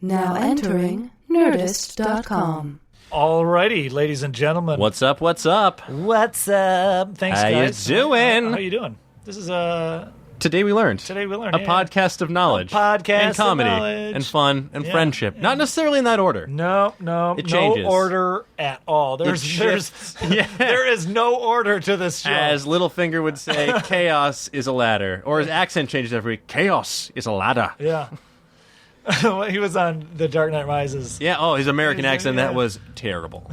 Now entering Nerdist.com. Alrighty, ladies and gentlemen. What's up? What's up? What's up? Thanks, How guys. you doing? How you doing? This is Today we learned. a podcast of knowledge. A podcast and comedy of knowledge. and fun and friendship. Yeah. Not necessarily in that order. No. It changes. No order at all. There is no order to this show. As Littlefinger would say, chaos is a ladder. Or his accent changes every week. Chaos is a ladder. Yeah. He was on The Dark Knight Rises. Yeah, his American accent, that was terrible.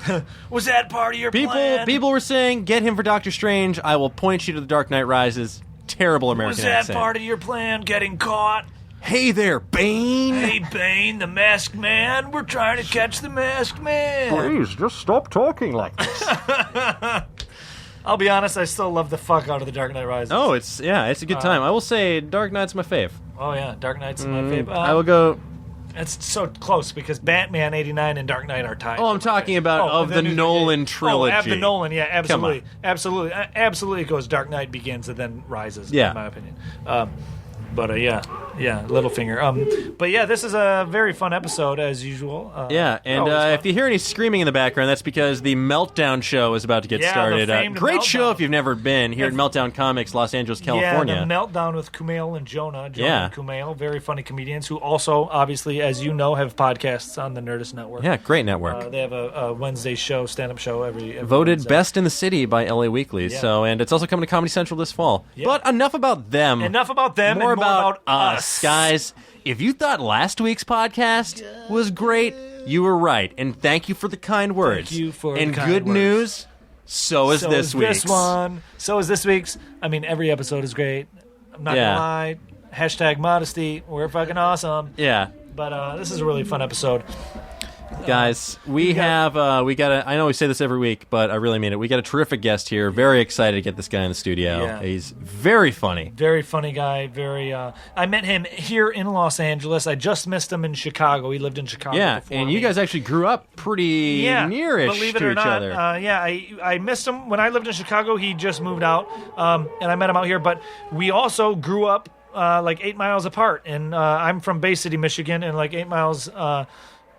Was that part of your plan? People were saying, get him for Doctor Strange, I will point you to The Dark Knight Rises. Terrible American accent. Was that part of your plan, getting caught? Hey there, Bane! Hey, Bane, the masked man. We're trying to catch the masked man. Please, just stop talking like this. I'll be honest, I still love the fuck out of The Dark Knight Rises. Oh, it's a good time. I will say Dark Knight's my fave. Oh, yeah, Dark Knight's my fave. I will go... It's so close because Batman 89 and Dark Knight are tied. Oh, I'm talking about the Nolan trilogy. Oh, the Nolan, yeah, absolutely. Absolutely it goes Dark Knight Begins and then Rises, in my opinion. Littlefinger. But yeah, this is a very fun episode as usual. If you hear any screaming in the background, that's because the Meltdown show is about to get started. Great show if you've never been here at Meltdown Comics, Los Angeles, California. Yeah, the Meltdown with Kumail and Jonah. And Kumail, very funny comedians who also, obviously, as you know, have podcasts on the Nerdist Network. Yeah, great network. They have a Wednesday show, stand-up show every voted Wednesday. Best in the City by LA Weekly. Yeah. And it's also coming to Comedy Central this fall. Yeah. But enough about them. More about us. Guys, if you thought last week's podcast was great, you were right. And thank you for the kind words. Thank you for and the kind good words. News, so is this week's. This one. So is this week's. I mean, every episode is great. I'm not going to lie. Hashtag modesty. We're fucking awesome. Yeah. But this is a really fun episode. Guys, I know we say this every week, but I really mean it. We got a terrific guest here. Very excited to get this guy in the studio. Yeah. He's very funny. Very funny guy. I met him here in Los Angeles. I just missed him in Chicago. He lived in Chicago before and you guys actually grew up pretty nearish believe it to or each not, other. I missed him when I lived in Chicago. He just moved out, and I met him out here. But we also grew up like 8 miles apart. And I'm from Bay City, Michigan, and like 8 miles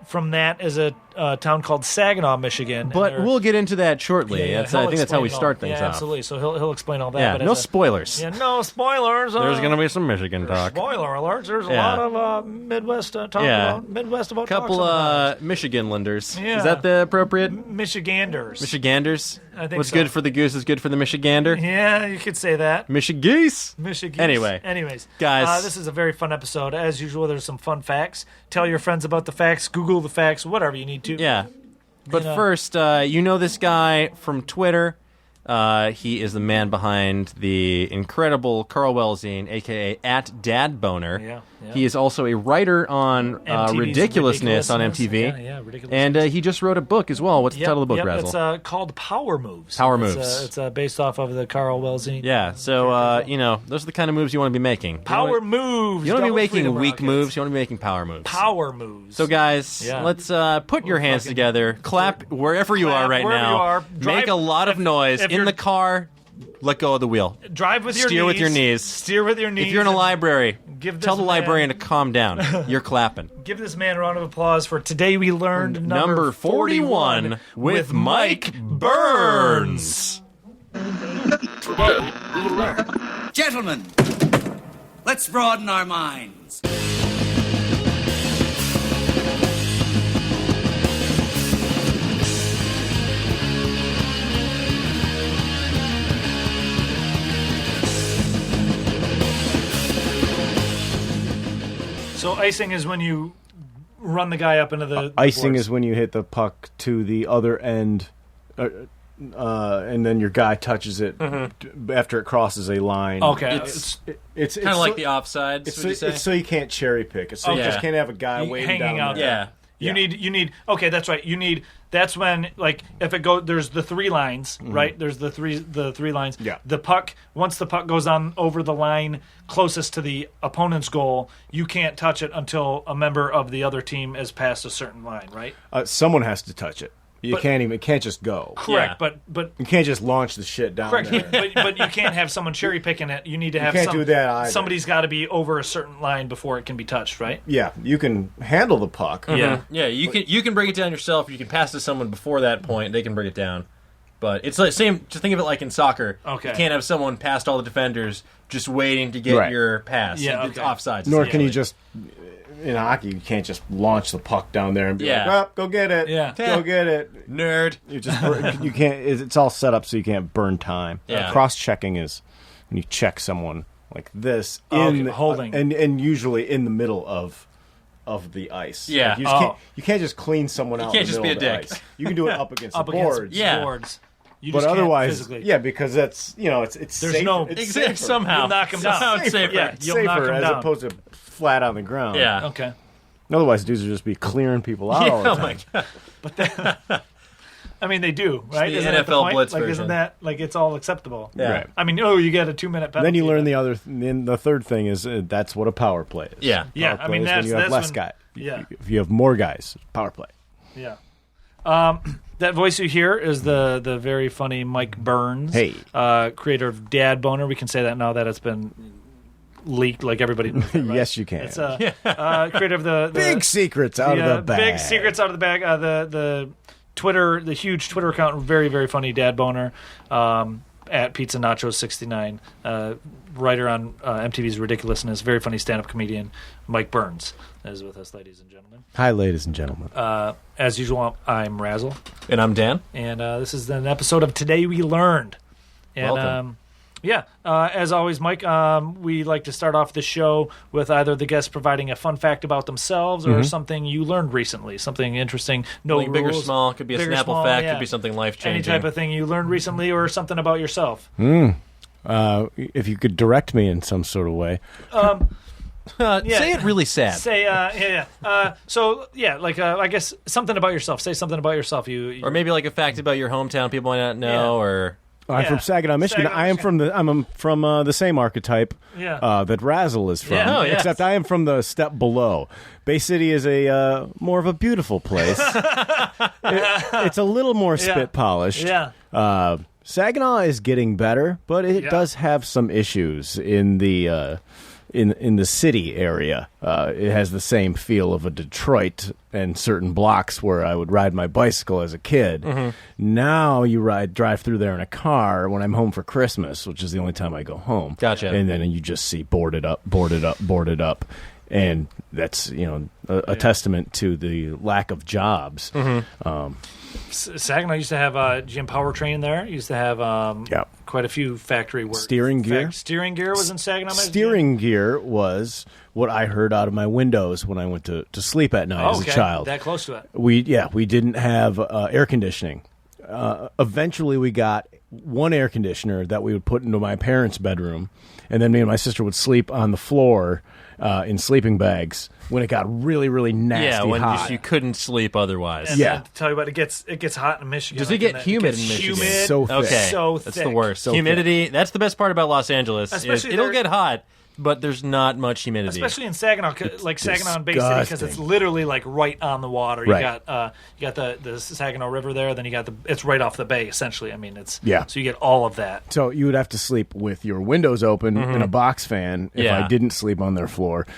from that is a town called Saginaw, Michigan. But we'll get into that shortly. I think that's how we start things off. Yeah, absolutely. So he'll explain all that. Yeah, but no spoilers. Yeah, no spoilers. There's going to be some Michigan talk. Spoiler alerts. There's a lot of Midwest talk about Midwest about couple Michiganlanders. Yeah. Is that the appropriate? Michiganders. I think What's so. good for the goose is good for the Michigander. Yeah, you could say that. Michigeese. Anyways, guys, this is a very fun episode. As usual, there's some fun facts. Tell your friends about the facts. Google the facts. Whatever you need to. Yeah. But first, you know this guy from Twitter. He is the man behind the incredible Carl Wellsine, a.k.a. @DadBoner. Yeah. He is also a writer on Ridiculousness on MTV. Yeah, Ridiculousness. And he just wrote a book as well. What's the title of the book, Razzle? It's called Power Moves. It's based off of the Carl Wellsine. Yeah, so, those are the kind of moves you want to be making. Power moves. You don't want to be making weak moves. You want to be making power moves. Power moves. So, guys, let's put your hands together. Clap wherever you are right now. Make a lot of noise. In the car, let go of the wheel. Drive with your knees. Steer with your knees. Steer with your knees. If you're in a library, tell the man- librarian to calm down. You're clapping. Give this man a round of applause for Today We Learned number 41 with Mike Burns. Today we learned. Gentlemen, let's broaden our minds. So icing is when you run the guy up into the icing boards. is when you hit the puck to the other end, and then your guy touches it after it crosses a line. Okay, it's kind of like the offsides. It's so you can't cherry pick. It's so you just can't have a guy waiting hanging down out there. You need. Okay, that's right. That's when, like, if it goes, there's the three lines, right? There's the three lines. Yeah. The puck, once the puck goes on over the line closest to the opponent's goal, you can't touch it until a member of the other team has passed a certain line, right? Someone has to touch it. You can't just go. Correct, Yeah. but You can't just launch the shit down correct. there. but you can't have someone cherry picking it. You need to have can't do that either. Somebody's got to be over a certain line before it can be touched, right? Yeah, you can handle the puck. Yeah. Yeah, you can bring it down yourself. You can pass to someone before that point. They can bring it down. But it's like same. Just think of it like in soccer. Okay. You can't have someone past all the defenders just waiting to get Right. your pass. Yeah, It's okay. offsides. Nor can you just, in hockey, you can't just launch the puck down there and be like, Yeah. oh, go get it. Yeah. Go get it. nerd. You just you can't. It's all set up so you can't burn time. Yeah. Cross-checking is when you check someone like this Okay, in holding. and usually in the middle of the ice. Yeah. Like, you can't just clean someone out. can't in the just middle be a of the dick. ice. You can do it up against Up the against boards. Yeah. boards. You But just can't otherwise, physically. yeah, because that's it's There's safe, no- it's Exactly. safer. Somehow. You'll knock 'em down. Somehow it's safer. Yeah. It's You'll knock safer 'em as down. opposed to flat on the ground. Yeah. Okay. Otherwise, dudes would just be clearing people out all the Oh time. my god. I mean, they do, right? the Isn't that the NFL point? blitz like, version. Isn't that like it's all acceptable? Yeah. Right. I mean, you get a 2-minute penalty. Then you learn but- the third thing is that's what a power play is. Yeah. Yeah, Power I mean, play is when you have that's less when- guys. Yeah. If you have more guys, power play. Yeah. That voice you hear is the very funny Mike Burns. Hey. Creator of Dad Boner. We can say that now that it's been leaked, like everybody knows that, right? Yes, you can. It's creator of the Big secrets out of the bag. Big secrets out of the bag. The Twitter, the huge Twitter account, very, very funny Dad Boner, at Pizza Nachos 69. Writer on MTV's Ridiculousness, very funny stand-up comedian, Mike Burns is with us, ladies and gentlemen. Hi, ladies and gentlemen. As usual, I'm Razzle, And I'm Dan. and this is an episode of Today We Learned. And Welcome. as always, Mike, we like to start off the show with either the guest providing a fun fact about themselves or something you learned recently, something interesting. No Something big or rules, small. Could be a big or Snapple small, fact. yeah. Could be something life-changing. Any type of thing you learned recently or something about yourself. If you could direct me in some sort of way. Say it really sad. Say, I guess something about yourself. Say something about yourself. You Or maybe like a fact about your hometown people might not know, or... I'm Yeah. from Saginaw, Michigan. Saginaw, I am from the same archetype Yeah. that Razzle is from. Yeah. Oh, yes. Except I am from the step below. Bay City is a more of a beautiful place. It's a little more spit polished. Yeah. Saginaw is getting better, but it does have some issues in the in the city area. It has the same feel of a Detroit and certain blocks where I would ride my bicycle as a kid. Mm-hmm. Now you drive through there in a car when I'm home for Christmas, which is the only time I go home. Gotcha. And then you just see boarded up. And that's, a testament to the lack of jobs. Mm-hmm. Saginaw used to have GM Powertrain there. Used to have quite a few factory work. Steering gear? Steering gear was in Saginaw. Steering gear was what I heard out of my windows when I went to sleep at night as a child. That close to it. We didn't have air conditioning. Eventually, we got one air conditioner that we would put into my parents' bedroom, and then me and my sister would sleep on the floor in sleeping bags when it got really, really nasty when hot. you couldn't sleep otherwise. And Yeah. to tell you what, it gets hot in Michigan. Does it get humid in Michigan? Humid, So thick. Okay, so that's thick. the worst. So Humidity. That's the best part about Los Angeles. is Especially it'll there- get hot, but there's not much humidity. Especially in Saginaw, like Saginaw and Bay City, because it's disgusting. literally like right on the water. Right. You got the Saginaw River there, then you got it's right off the bay essentially. I mean, it's So you get all of that. So you would have to sleep with your windows open and a box fan if Yeah. I didn't sleep on their floor.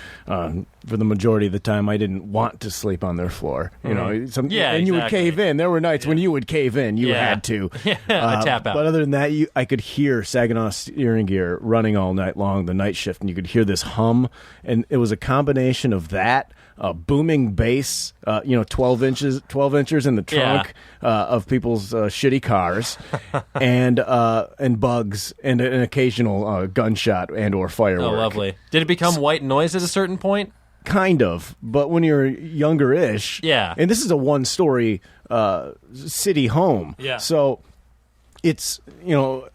For the majority of the time, I didn't want to sleep on their floor. You know, Yeah, and you would exactly. cave in. There were nights when you would cave in. You Yeah. had to. A tap out. But other than that, I could hear Saginaw steering gear running all night long, the night shift, and you could hear this hum. And it was a combination of that, booming bass, 12 inches in the trunk of people's shitty cars, and bugs, and an occasional gunshot and or firework. Oh, lovely. Did it become white noise at a certain point? Kind of, but when you're younger-ish, Yeah. and this is a one-story city home, so it's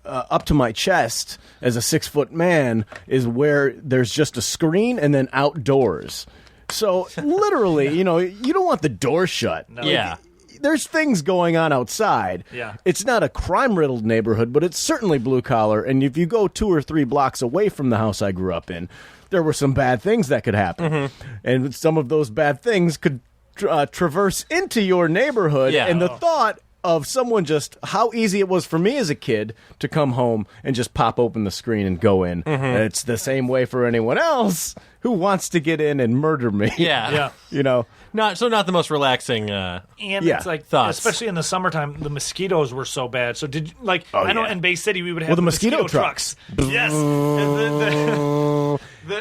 up to my chest as a 6-foot man is where there's just a screen and then outdoors. So literally, you don't want the door shut. No. Yeah. There's things going on outside. Yeah. It's not a crime-riddled neighborhood, but it's certainly blue-collar. And if you go 2 or 3 blocks away from the house I grew up in, there were some bad things that could happen. And some of those bad things could traverse into your neighborhood, Yeah. and the thought of someone just how easy it was for me as a kid to come home and just pop open the screen and go in. And it's the same way for anyone else who wants to get in and murder me. Yeah. You know? Not the most relaxing. And Yeah. it's like, Thoughts. especially in the summertime, the mosquitoes were so bad. So did you, like, I know yeah. in Bay City we would have Well, the mosquito trucks. Yes. And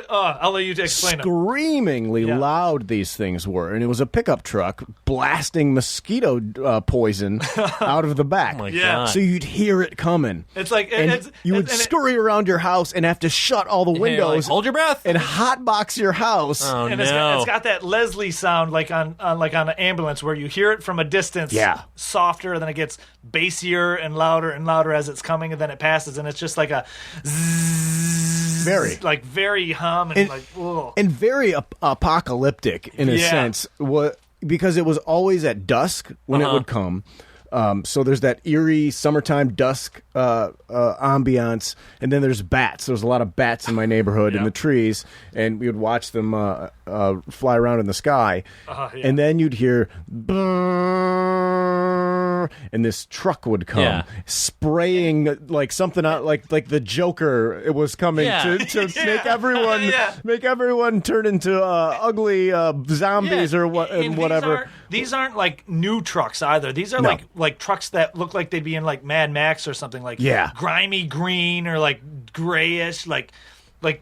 I'll let you explain it. Screamingly loud these things were, and it was a pickup truck blasting mosquito poison out of the back. Oh my Yeah. God. So you'd hear it coming. It's like, And you would scurry around your house and have to shut all the And you're like, windows hold your breath. and hotbox your house. Oh, and no. it's got that Leslie sound like on an ambulance where you hear it from a distance, softer, then it gets bassier and louder as it's coming, and then it passes, and it's just like a zzz, very hum and like ugh. And very apocalyptic in a Yeah. sense, because it was always at dusk when it would come. So there's that eerie summertime dusk ambiance, and then there's bats. There's a lot of bats in my neighborhood in the trees, and we would watch them fly around in the sky. And then you'd hear brrrr, and this truck would come spraying like something out, like the Joker. It was coming to make everyone turn into ugly zombies or And whatever. These aren't like new trucks either. These are like trucks that look like they'd be in like Mad Max or something, like grimy green or like grayish, like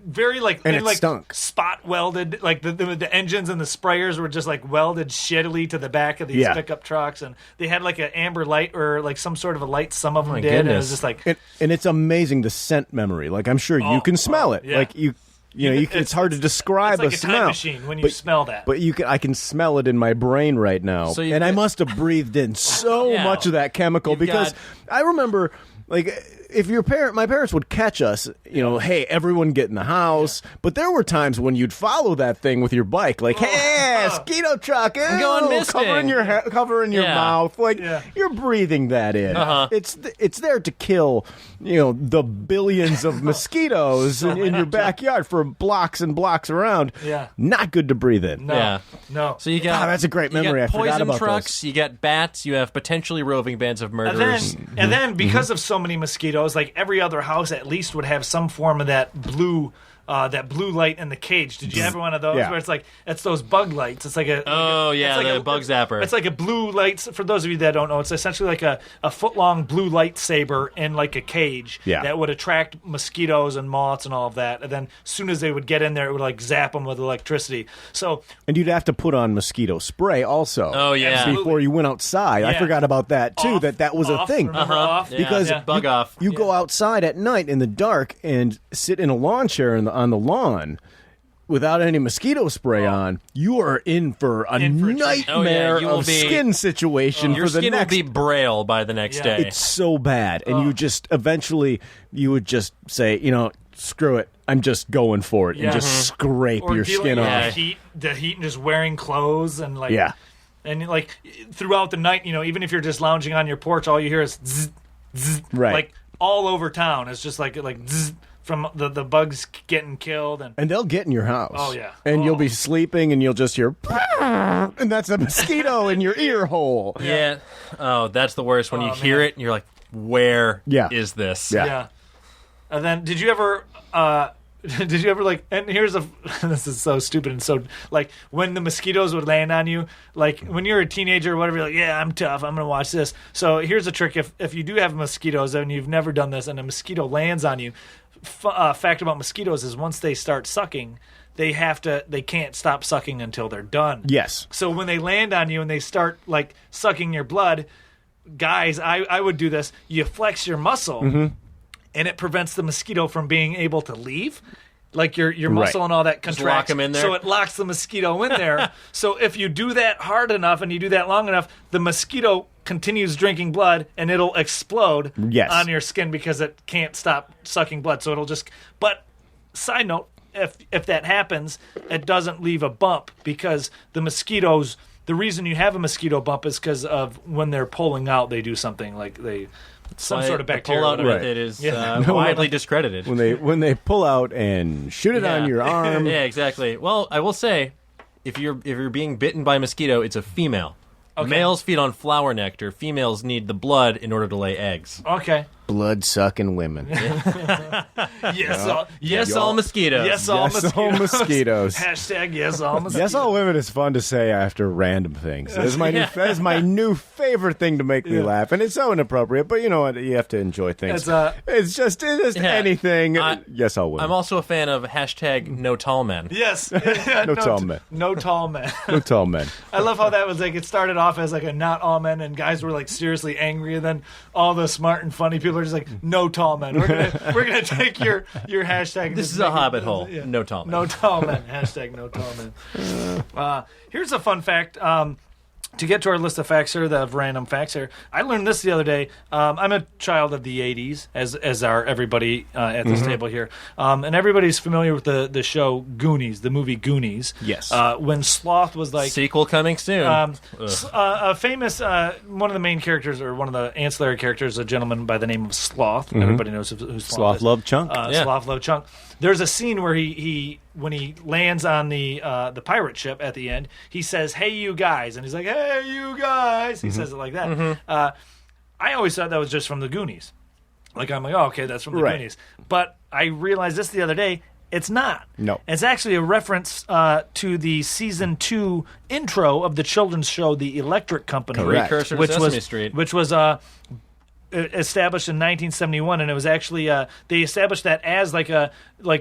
very like, and it like stunk. spot welded, like the engines and the sprayers were just like welded shittily to the back of these pickup trucks, and they had like an amber light or like some sort of a light. Some of them did, and it was just like, and it's amazing the scent memory. Like I'm sure you can smell it. yeah. Like it's hard to describe it's like a a smell. time machine when you smell that. But I can smell it in my brain right now. So and I must have breathed in so much of that chemical because I remember, like, if my parents would catch us, hey, everyone get in the house. But there were times when you'd follow that thing with your bike, like, hey, mosquito truck, going misting. covering your mouth, like you're breathing that in. It's there to kill, the billions of mosquitoes in your backyard for blocks and blocks around. Yeah, not good to breathe in. No. So you got that's a great memory. You got I forgot poison about trucks. this. You got bats. You have potentially roving bands of murderers. And then because of so many mosquitoes, like every other house at least would have some form of that blue light in the cage. Did you have one of those where it's those bug lights? It's like a the bug zapper. It's like a blue light. For those of you that don't know, it's essentially like a foot long blue lightsaber in like a cage that would attract mosquitoes and moths and all of that. And then as soon as they would get in there, it would like zap them with electricity. And you'd have to put on mosquito spray also. Oh yeah, before you went outside. I forgot about that too. That was a thing. Off. Because bug off. You go outside at night in the dark and sit in a lawn chair on the lawn without any mosquito spray on. You are in for a nightmare of skin situation your for the skin next. will be braille by the next day. It's so bad, and you just eventually you would just say, screw it. I'm just going for it and just scrape or your skin off. The heat and just wearing clothes and like and like throughout the night, even if you're just lounging on your porch, all you hear is zzz, zzz, like all over town. It's just like zzz, from the bugs getting killed, and they'll get in your house. Oh yeah, and you'll be sleeping, and you'll just hear, and that's a mosquito in your ear hole. Yeah. Oh, that's the worst when you hear it, and you're like, "Where is this?" Yeah. And then, did you ever like? And here's this is so stupid and so like when the mosquitoes would land on you, like when you're a teenager or whatever, you're like, yeah, I'm tough, I'm gonna watch this. So here's a trick: if you do have mosquitoes and you've never done this, and a mosquito lands on you. Fact about mosquitoes is once they start sucking, they can't stop sucking until they're done. Yes. So when they land on you and they start like sucking your blood, guys, I would do this. You flex your muscle, and it prevents the mosquito from being able to leave. Like your muscle and all that contracts. Just lock 'em in there. So it locks the mosquito in there. So if you do that hard enough and you do that long enough, the mosquito continues drinking blood and it'll explode on your skin because it can't stop sucking blood. So it'll just. But side note, if that happens, it doesn't leave a bump because the mosquitoes. The reason you have a mosquito bump is because of when they're pulling out, they do something like they. Some sort of bacteria. Pull-out method is widely discredited. When they pull out and shoot it on your arm. Yeah, exactly. Well, I will say, if you're being bitten by a mosquito, it's a female. Okay. Males feed on flower nectar. Females need the blood in order to lay eggs. Okay. Blood-sucking women. Yes, all mosquitoes. Yes, all Yes, all mosquitoes. Hashtag yes, all mosquitoes. Yes, all women is fun to say after random things. That is my new favorite thing to make me laugh, and it's so inappropriate. But you know what? You have to enjoy things. It's just anything. Yes, all women. I'm also a fan of hashtag no tall men. Yes. No tall men. No tall men. No tall men. I love how that was like, it started off as like a not all men, and guys were like seriously angry, and then all the smart and funny people are just like, no tall men. We're gonna take your hashtag. This is a hobbit hole. Yeah. No tall men. No tall men. Hashtag no tall men. Here's a fun fact. To get to our list of facts here, of random facts here, I learned this the other day. I'm a child of the 80s, as are everybody at this table here. And everybody's familiar with the show Goonies, the movie Goonies. Yes. When Sloth was like... Sequel coming soon. A famous, one of the main characters, or one of the ancillary characters, a gentleman by the name of Sloth. Everybody knows who Sloth is. Love Chunk. Sloth Love Chunk. There's a scene where he when he lands on the pirate ship at the end, he says, "Hey, you guys," and he's like, "Hey, you guys." He says it like that. I always thought that was just from the Goonies. Like, I'm like, oh, okay, that's from the Goonies. But I realized this the other day. It's not. No. It's actually a reference to the season 2 intro of the children's show, The Electric Company. Precursor to Sesame Street. Which was established in 1971, and it was actually they established that as like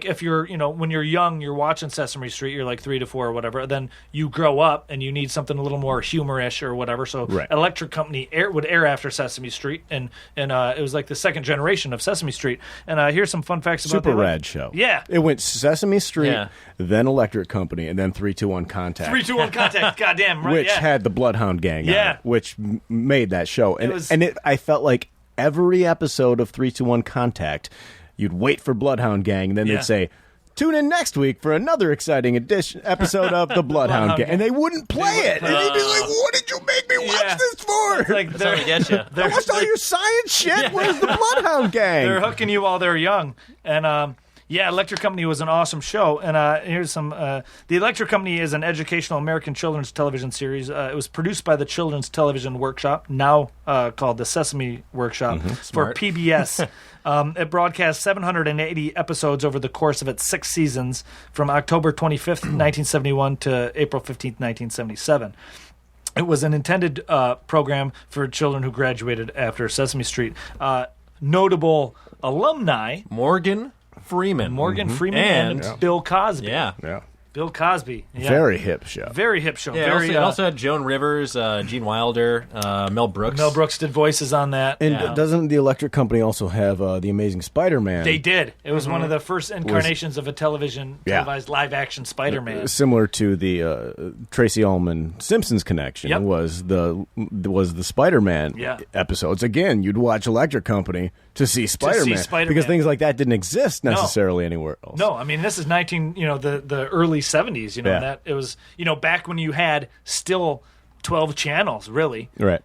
if you're when you're young, you're watching Sesame Street, you're like 3 to 4 or whatever, then you grow up and you need something a little more humorish or whatever, so Electric Company would air after Sesame Street, and it was like the second generation of Sesame Street. And here's some fun facts about Super rad show. Yeah, it went Sesame Street, then Electric Company, and then 3-2-1 Contact. 3-2-1 Contact. Goddamn right. Which had the Bloodhound Gang on it, which made that show. And I felt like every episode of 3-2-1 Contact, you'd wait for Bloodhound Gang, and then they'd say, "Tune in next week for another exciting episode of the Bloodhound Gang," and they wouldn't play it. And you'd be like, "What did you make me watch this for?" It's like That's how they get you. I watched all your science shit. Where's the Bloodhound Gang? They're hooking you while they're young, and Electric Company was an awesome show. And here's some. The Electric Company is an educational American children's television series. It was produced by the Children's Television Workshop, now called the Sesame Workshop, for PBS. It broadcast 780 episodes over the course of its 6 seasons, from October 25th, 1971 to April 15th, 1977. It was an intended program for children who graduated after Sesame Street. Notable alumni: Morgan Freeman. and Bill Cosby. Yeah. Bill Cosby. Yeah. Very hip show. Very hip show. Yeah, Very, it also had Joan Rivers, Gene Wilder, Mel Brooks. Mel Brooks did voices on that. And doesn't the Electric Company also have The Amazing Spider-Man? They did. It was one of the first incarnations of a televised live-action Spider-Man. Similar to the Tracy Ullman Simpsons connection was the Spider-Man episodes. Again, you'd watch Electric Company to see Spider-Man, because things like that didn't exist necessarily anywhere else. No, I mean, this is the early 70s, and that it was, back when you had still 12 channels, really. Right.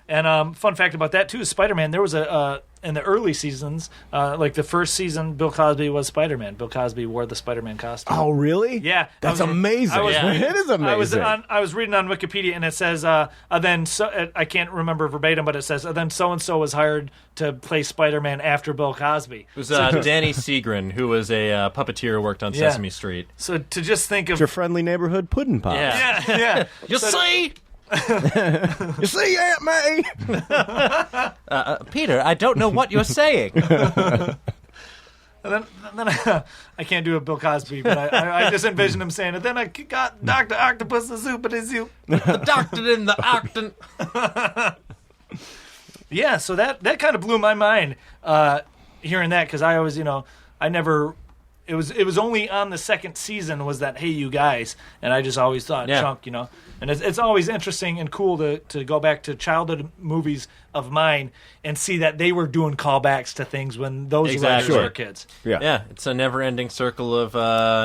And fun fact about that, too, is Spider-Man, there was in the early seasons, like the first season, Bill Cosby was Spider-Man. Bill Cosby wore the Spider-Man costume. Oh, really? Yeah. That's amazing. It is amazing. I was reading on Wikipedia, and it says, I can't remember verbatim, but it says, then so-and-so was hired to play Spider-Man after Bill Cosby. It was Danny Segrin, who was a puppeteer who worked on Sesame Street. So to just think of... It's your friendly neighborhood pudding pop. Yeah. You see? You see, Aunt May? Peter, I don't know what you're saying. And then I can't do a Bill Cosby, but I just envision him saying it. Then I got Dr. Octopus the soup, but it's you. The doctor in the octon. Yeah, so that kind of blew my mind hearing that, because I always, I never... It was only on the second season was that "Hey, you guys," and I just always thought Chunk, and it's always interesting and cool to go back to childhood movies of mine and see that they were doing callbacks to things when those writers were kids. Yeah, it's a never-ending circle of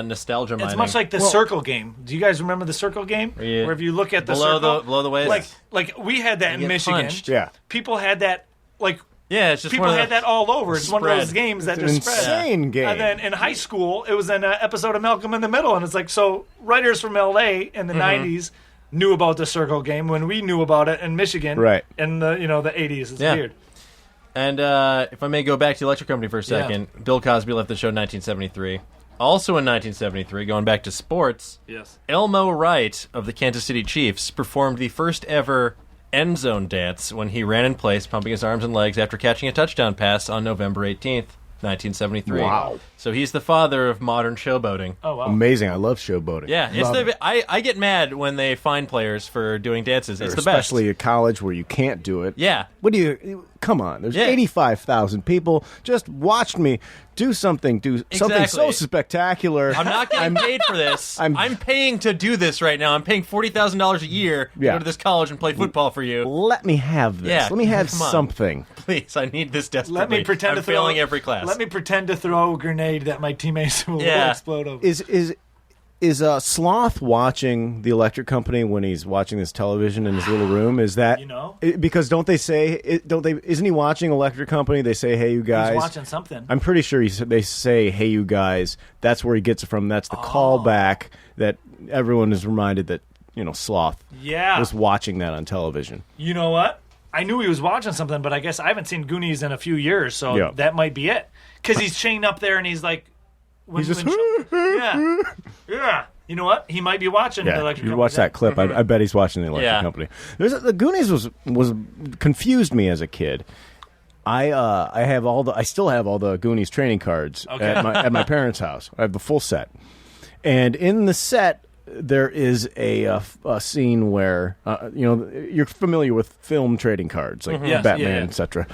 nostalgia mining. It's much like the Circle Game. Do you guys remember the Circle Game? Where if you look at the below the waist, like we had that in Michigan. Punched. Yeah, people had that like. Yeah, it's just people one of had the that all over. It's one of those spread. games that It's an just spread. insane game. And then in high school, it was an episode of Malcolm in the Middle, and it's like, so writers from L.A. in the '90s knew about the circle game when we knew about it in Michigan, Right. in the the '80s. It's Yeah. weird. And if I may go back to the Electric Company for a second, Bill Cosby left the show in 1973. Also in 1973, going back to sports, Yes. Elmo Wright of the Kansas City Chiefs performed the first ever end zone dance when he ran in place, pumping his arms and legs after catching a touchdown pass on November 18th, 1973. Wow. So he's the father of modern showboating. Oh wow. Amazing. I love showboating. Yeah, I get mad when they fine players for doing dances. It's the best. Especially at college where you can't do it. Yeah. What do you... Come on. There's Yeah. 85,000 people. Just watched me do something so Exactly. spectacular. I'm not getting paid for this. I'm paying to do this right now. I'm paying $40,000 a year to Yeah. go to this college and play football for you. Let me have this. Yeah, Let me have come on. something. Please, I need this desperately. Let me pretend I'm to throw failing every class. Let me pretend to throw a grenade that my teammates will Yeah. explode over. Is Sloth watching the Electric Company when he's watching this television in his little room? Is that because don't they say isn't he watching Electric Company? They say, "Hey, you guys." He's watching something. I'm pretty sure they say, "Hey, you guys." That's where he gets it from. That's the callback that everyone is reminded that Sloth was watching that on television. You know what? I knew he was watching something, but I guess I haven't seen Goonies in a few years, so Yeah. that might be it. Because he's chained up there and he's like, He's just yeah. You know what? He might be watching the Electric you Company. watch that clip. I bet he's watching the Electric Yeah. Company. The Goonies was confused me as a kid. I still have all the Goonies training cards at my parents' house. I have the full set, and in the set there is a scene where you're familiar with film trading cards like Yes, Batman, yeah. etc.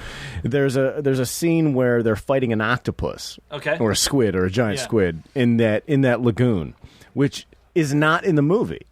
There's a scene where they're fighting an octopus, or a squid, or a giant squid in that lagoon, which is not in the movie.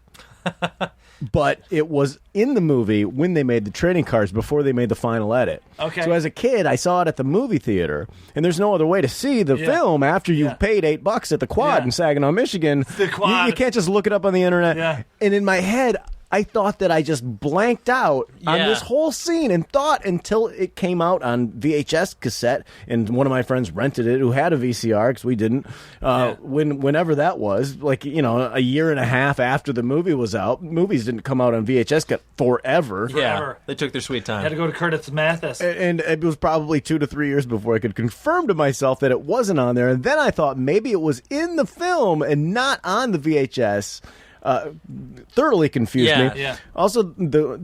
But it was in the movie when they made the trading cards before they made the final edit. Okay. So as a kid, I saw it at the movie theater, and there's no other way to see the film after you've paid $8 at the Quad in Saginaw, Michigan. The Quad. You can't just look it up on the internet. Yeah. And in my head, I thought that I just blanked out on Yeah. this whole scene and thought until it came out on VHS cassette, and one of my friends rented it who had a VCR because we didn't. Whenever that was, like, a year and a half after the movie was out. Movies didn't come out on VHS forever. Yeah, they took their sweet time. Had to go to Curtis Mathis. And it was probably 2 to 3 years before I could confirm to myself that it wasn't on there. And then I thought maybe it was in the film and not on the VHS. Thoroughly confused me. Yeah. Also, the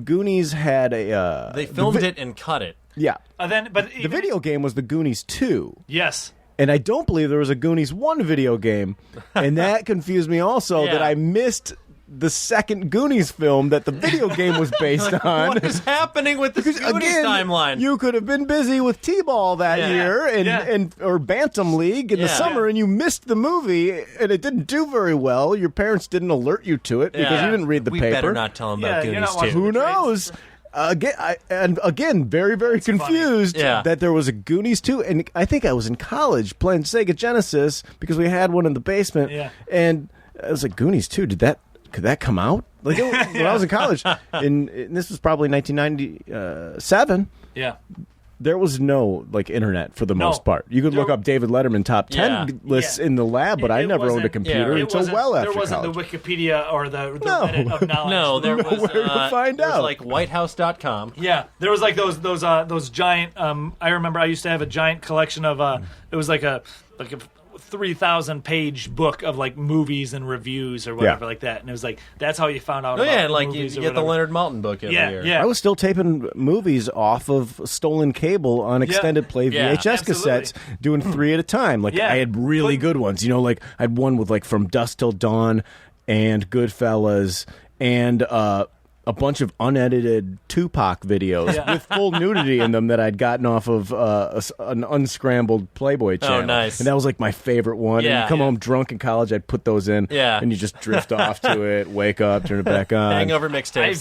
Goonies had a... They filmed it and cut it. Yeah. The video game was the Goonies 2. Yes. And I don't believe there was a Goonies 1 video game. And that confused me also that I missed the second Goonies film that the video game was based on. What is happening with this Goonies timeline? You could have been busy with T-ball that year or Bantam League in the summer, and you missed the movie, and it didn't do very well. Your parents didn't alert you to it because you didn't read the we paper. Better not tell them about you're Goonies not watching 2. Who knows? Again, very, very confused that there was a Goonies 2. And I think I was in college playing Sega Genesis because we had one in the basement. Yeah. And I was like, Goonies 2, could that come out? Like when I was in college, and this was probably 1997. Yeah. There was no internet for the most part. You could look up David Letterman top 10 lists in the lab, but I never owned a computer until well after college. There wasn't the Wikipedia or the Reddit of knowledge. No, there was nowhere to find there was out. like whitehouse.com. Yeah, there was like those giant. I remember I used to have a giant collection of. It was like a 3,000 page book of like movies and reviews or whatever like that, and it was like that's how you found out. Oh about yeah, like you movies or get the whatever. Leonard Maltin book every year. Yeah. I was still taping movies off of stolen cable on extended play Yeah, VHS cassettes, doing 3 at a time. Like I had really good ones. Like I had one with like From Dusk Till Dawn and Goodfellas and a bunch of unedited Tupac videos with full nudity in them that I'd gotten off of an unscrambled Playboy channel. Oh, nice. And that was like my favorite one. Yeah. And you come home drunk in college, I'd put those in. Yeah. And you just drift off to it, wake up, turn it back on. Hangover I mixtapes.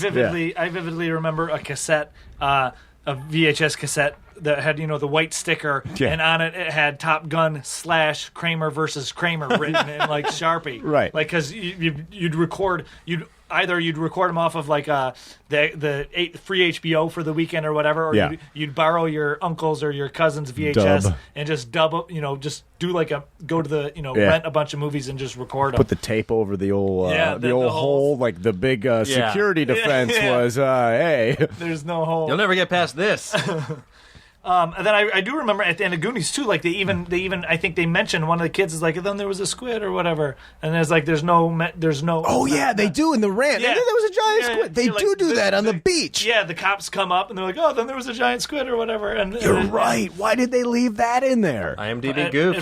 vividly remember a cassette, a VHS cassette that had the white sticker, and on it had Top Gun / Kramer versus Kramer written in like Sharpie, right? Like because you'd record them off of like the free HBO for the weekend or whatever, or you'd borrow your uncle's or your cousin's VHS and just dub up, just do like go to the rent a bunch of movies and just record them. Put the tape over the old the old hole, like the big security defense was. Hey, there's no hole. You'll never get past this. And then I do remember at the end of Goonies too, like they even I think they mentioned one of the kids is like, then there was a squid or whatever, and there's no. Oh yeah, they do in the rant. Yeah. There was a giant squid. They do that on the beach. Yeah, the cops come up and they're like, oh, then there was a giant squid or whatever. And you're right. Why did they leave that in there? IMDb goofs.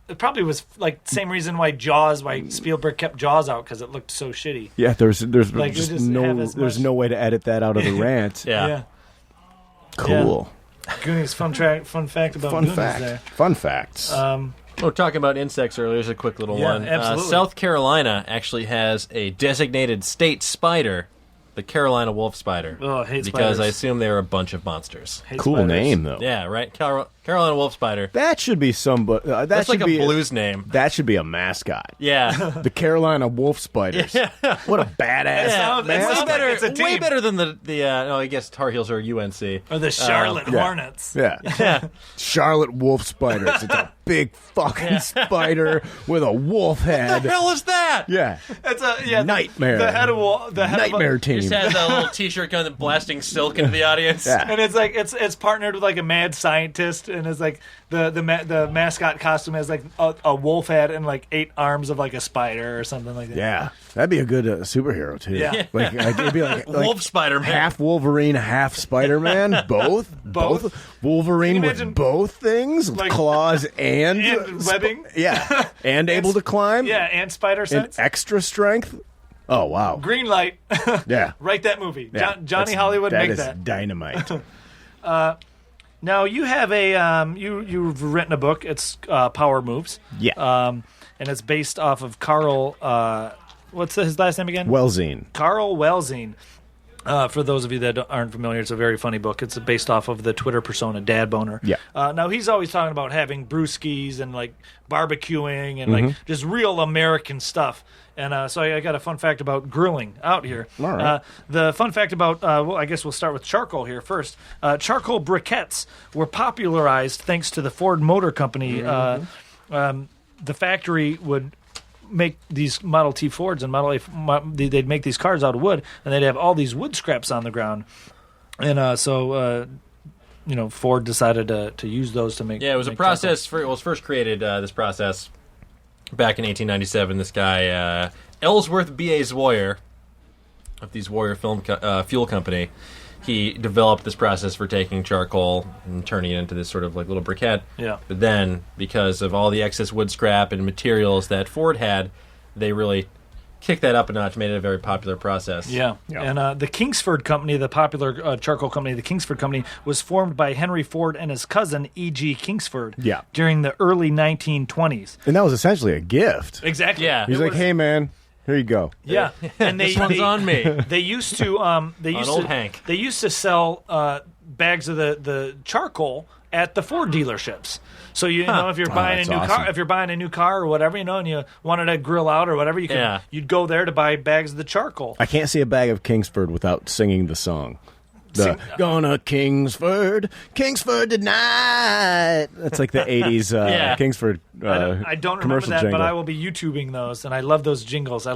It probably was like the same reason why Spielberg kept Jaws out, because it looked so shitty. Yeah, there's no way to edit that out of the rant. Yeah. Cool. Yeah. Goonies, fun fact about Goonies there. Fun facts. We were talking about insects earlier. Here's a quick little one. Absolutely. South Carolina actually has a designated state spider, the Carolina wolf spider. Oh, I hate spiders. Because I assume they're a bunch of monsters. Cool spiders. Name, though. Yeah, right? Carolina wolf spider. That should be somebody. That's like a blues name. That should be a mascot. Yeah. The Carolina wolf spiders. Yeah. What a badass It's way better than I guess Tar Heels or UNC. Or the Charlotte Hornets. Yeah. Charlotte wolf spiders. It's a big fucking spider with a wolf head. What the hell is that? Yeah. It's a nightmare. The head of nightmare team. Just has a little T-shirt kind of blasting silk into the audience. Yeah. And it's like it's partnered with like a mad scientist, and it's like the mascot costume has like a wolf head and like 8 arms of like a spider or something like that. Yeah, that'd be a good superhero too. Yeah. Like it'd be like Wolf Spider-Man, half Wolverine, half Spider-Man, both Wolverine with both things, like claws and webbing. And able to climb. Yeah, and spider sense. And extra strength. Oh wow! Green light. Yeah, write that movie. Yeah. Johnny Hollywood make that. That is dynamite. Now you have you've written a book. It's Power Moves. Yeah. And it's based off of Carl. What's his last name again? Wellzine. Carl Wellzine. For those of you that aren't familiar, it's a very funny book. It's based off of the Twitter persona Dad Boner. Yeah. Now he's always talking about having brewskis and like barbecuing and like just real American stuff. And so I got a fun fact about grilling out here. All right. The fun fact about, I guess we'll start with charcoal here first. Charcoal briquettes were popularized thanks to the Ford Motor Company. The factory would make these Model T Fords and Model A. They'd make these cars out of wood, and they'd have all these wood scraps on the ground. And so Ford decided to use those to make. Yeah, it was a process. It was first created. This process back in 1897. This guy Ellsworth B.A. Zwoyer of the Zwoyer Fuel Company. He developed this process for taking charcoal and turning it into this sort of like little briquette. Yeah. But then, because of all the excess wood scrap and materials that Ford had, they really kicked that up a notch, made it a very popular process. Yeah. And the Kingsford Company, the popular charcoal company, the Kingsford Company, was formed by Henry Ford and his cousin, E.G. Kingsford, during the early 1920s. And that was essentially a gift. Exactly. Yeah. He's like, hey, man. Here you go. Yeah, and this one's on me. They used to Hank. They used to sell bags of the charcoal at the Ford dealerships. So if you're buying a new car, if you're buying a new car or whatever, and you wanted to grill out or whatever, you'd go there to buy bags of the charcoal. I can't see a bag of Kingsford without singing the song. Gonna Kingsford tonight. That's like the 80s Kingsford I don't remember that, jingle. but I will be YouTubing those, and I love those jingles.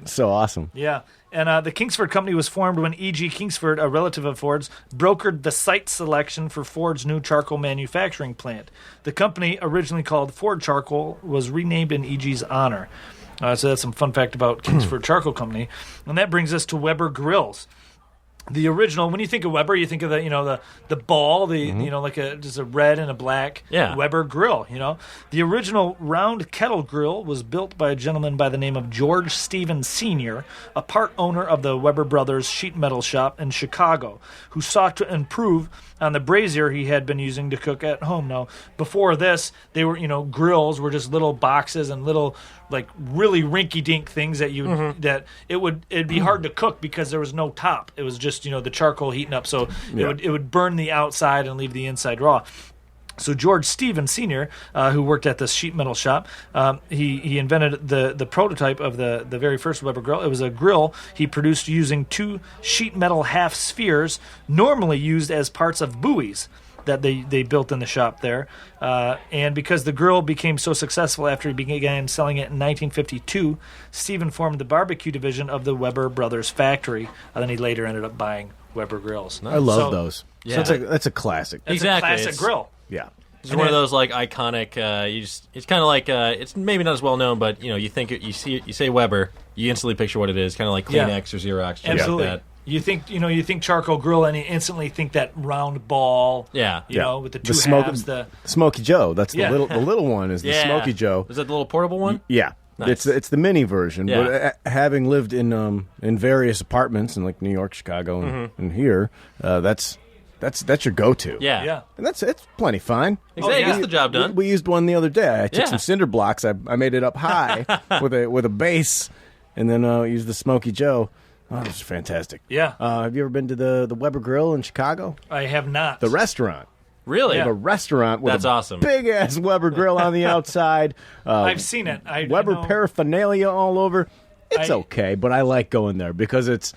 So awesome. Yeah. And the Kingsford Company was formed when E.G. Kingsford, a relative of Ford's, brokered the site selection for Ford's new charcoal manufacturing plant. The company, originally called Ford Charcoal, was renamed in E.G.'s honor. So that's some fun fact about Kingsford Charcoal Company. And that brings us to Weber Grills. The original, when you think of Weber, you think of the ball, like just a red and a black Weber grill. The original round kettle grill was built by a gentleman by the name of George Stevens Sr., a part owner of the Weber Brothers sheet metal shop in Chicago, who sought to improve on the brazier he had been using to cook at home. Now, before this, they were grills were just little boxes and little like really rinky-dink things that it'd be hard to cook because there was no top. It was just just the charcoal heating up, so it would burn the outside and leave the inside raw. So George Stevens Sr., who worked at this sheet metal shop, he invented the prototype of the very first Weber grill. It was a grill he produced using 2 sheet metal half spheres, normally used as parts of buoys that they built in the shop there. And because the grill became so successful after he began selling it in 1952, Stephen formed the barbecue division of the Weber Brothers factory. And then he later ended up buying Weber grills. I love those. Yeah. So that's a classic. It's a classic grill. Yeah. It's one of those like iconic. It's kind of like it's maybe not as well known, but you think you say Weber, you instantly picture what it is, kind of like Kleenex or Xerox, absolutely. Like that. You think charcoal grill, and you instantly think that round ball. Yeah, with the two halves. The Smokey Joe. That's the little one. Is the Smokey Joe? Is that the little portable one? Yeah. Nice. It's the mini version. Yeah. But having lived in various apartments in like New York, Chicago, and here, that's your go-to. Yeah. And it's plenty fine. Exactly. Gets the job done. We used one the other day. I took Yeah. some cinder blocks. I made it up high with a base, and then used the Smokey Joe. Oh, it was fantastic. Yeah. Have you ever been to the Weber Grill in Chicago? I have not. The restaurant. Really? They have a restaurant with That's awesome. big ass Weber Grill on the outside. I've seen it. Weber I know. paraphernalia all over. It's okay, but I like going there because it's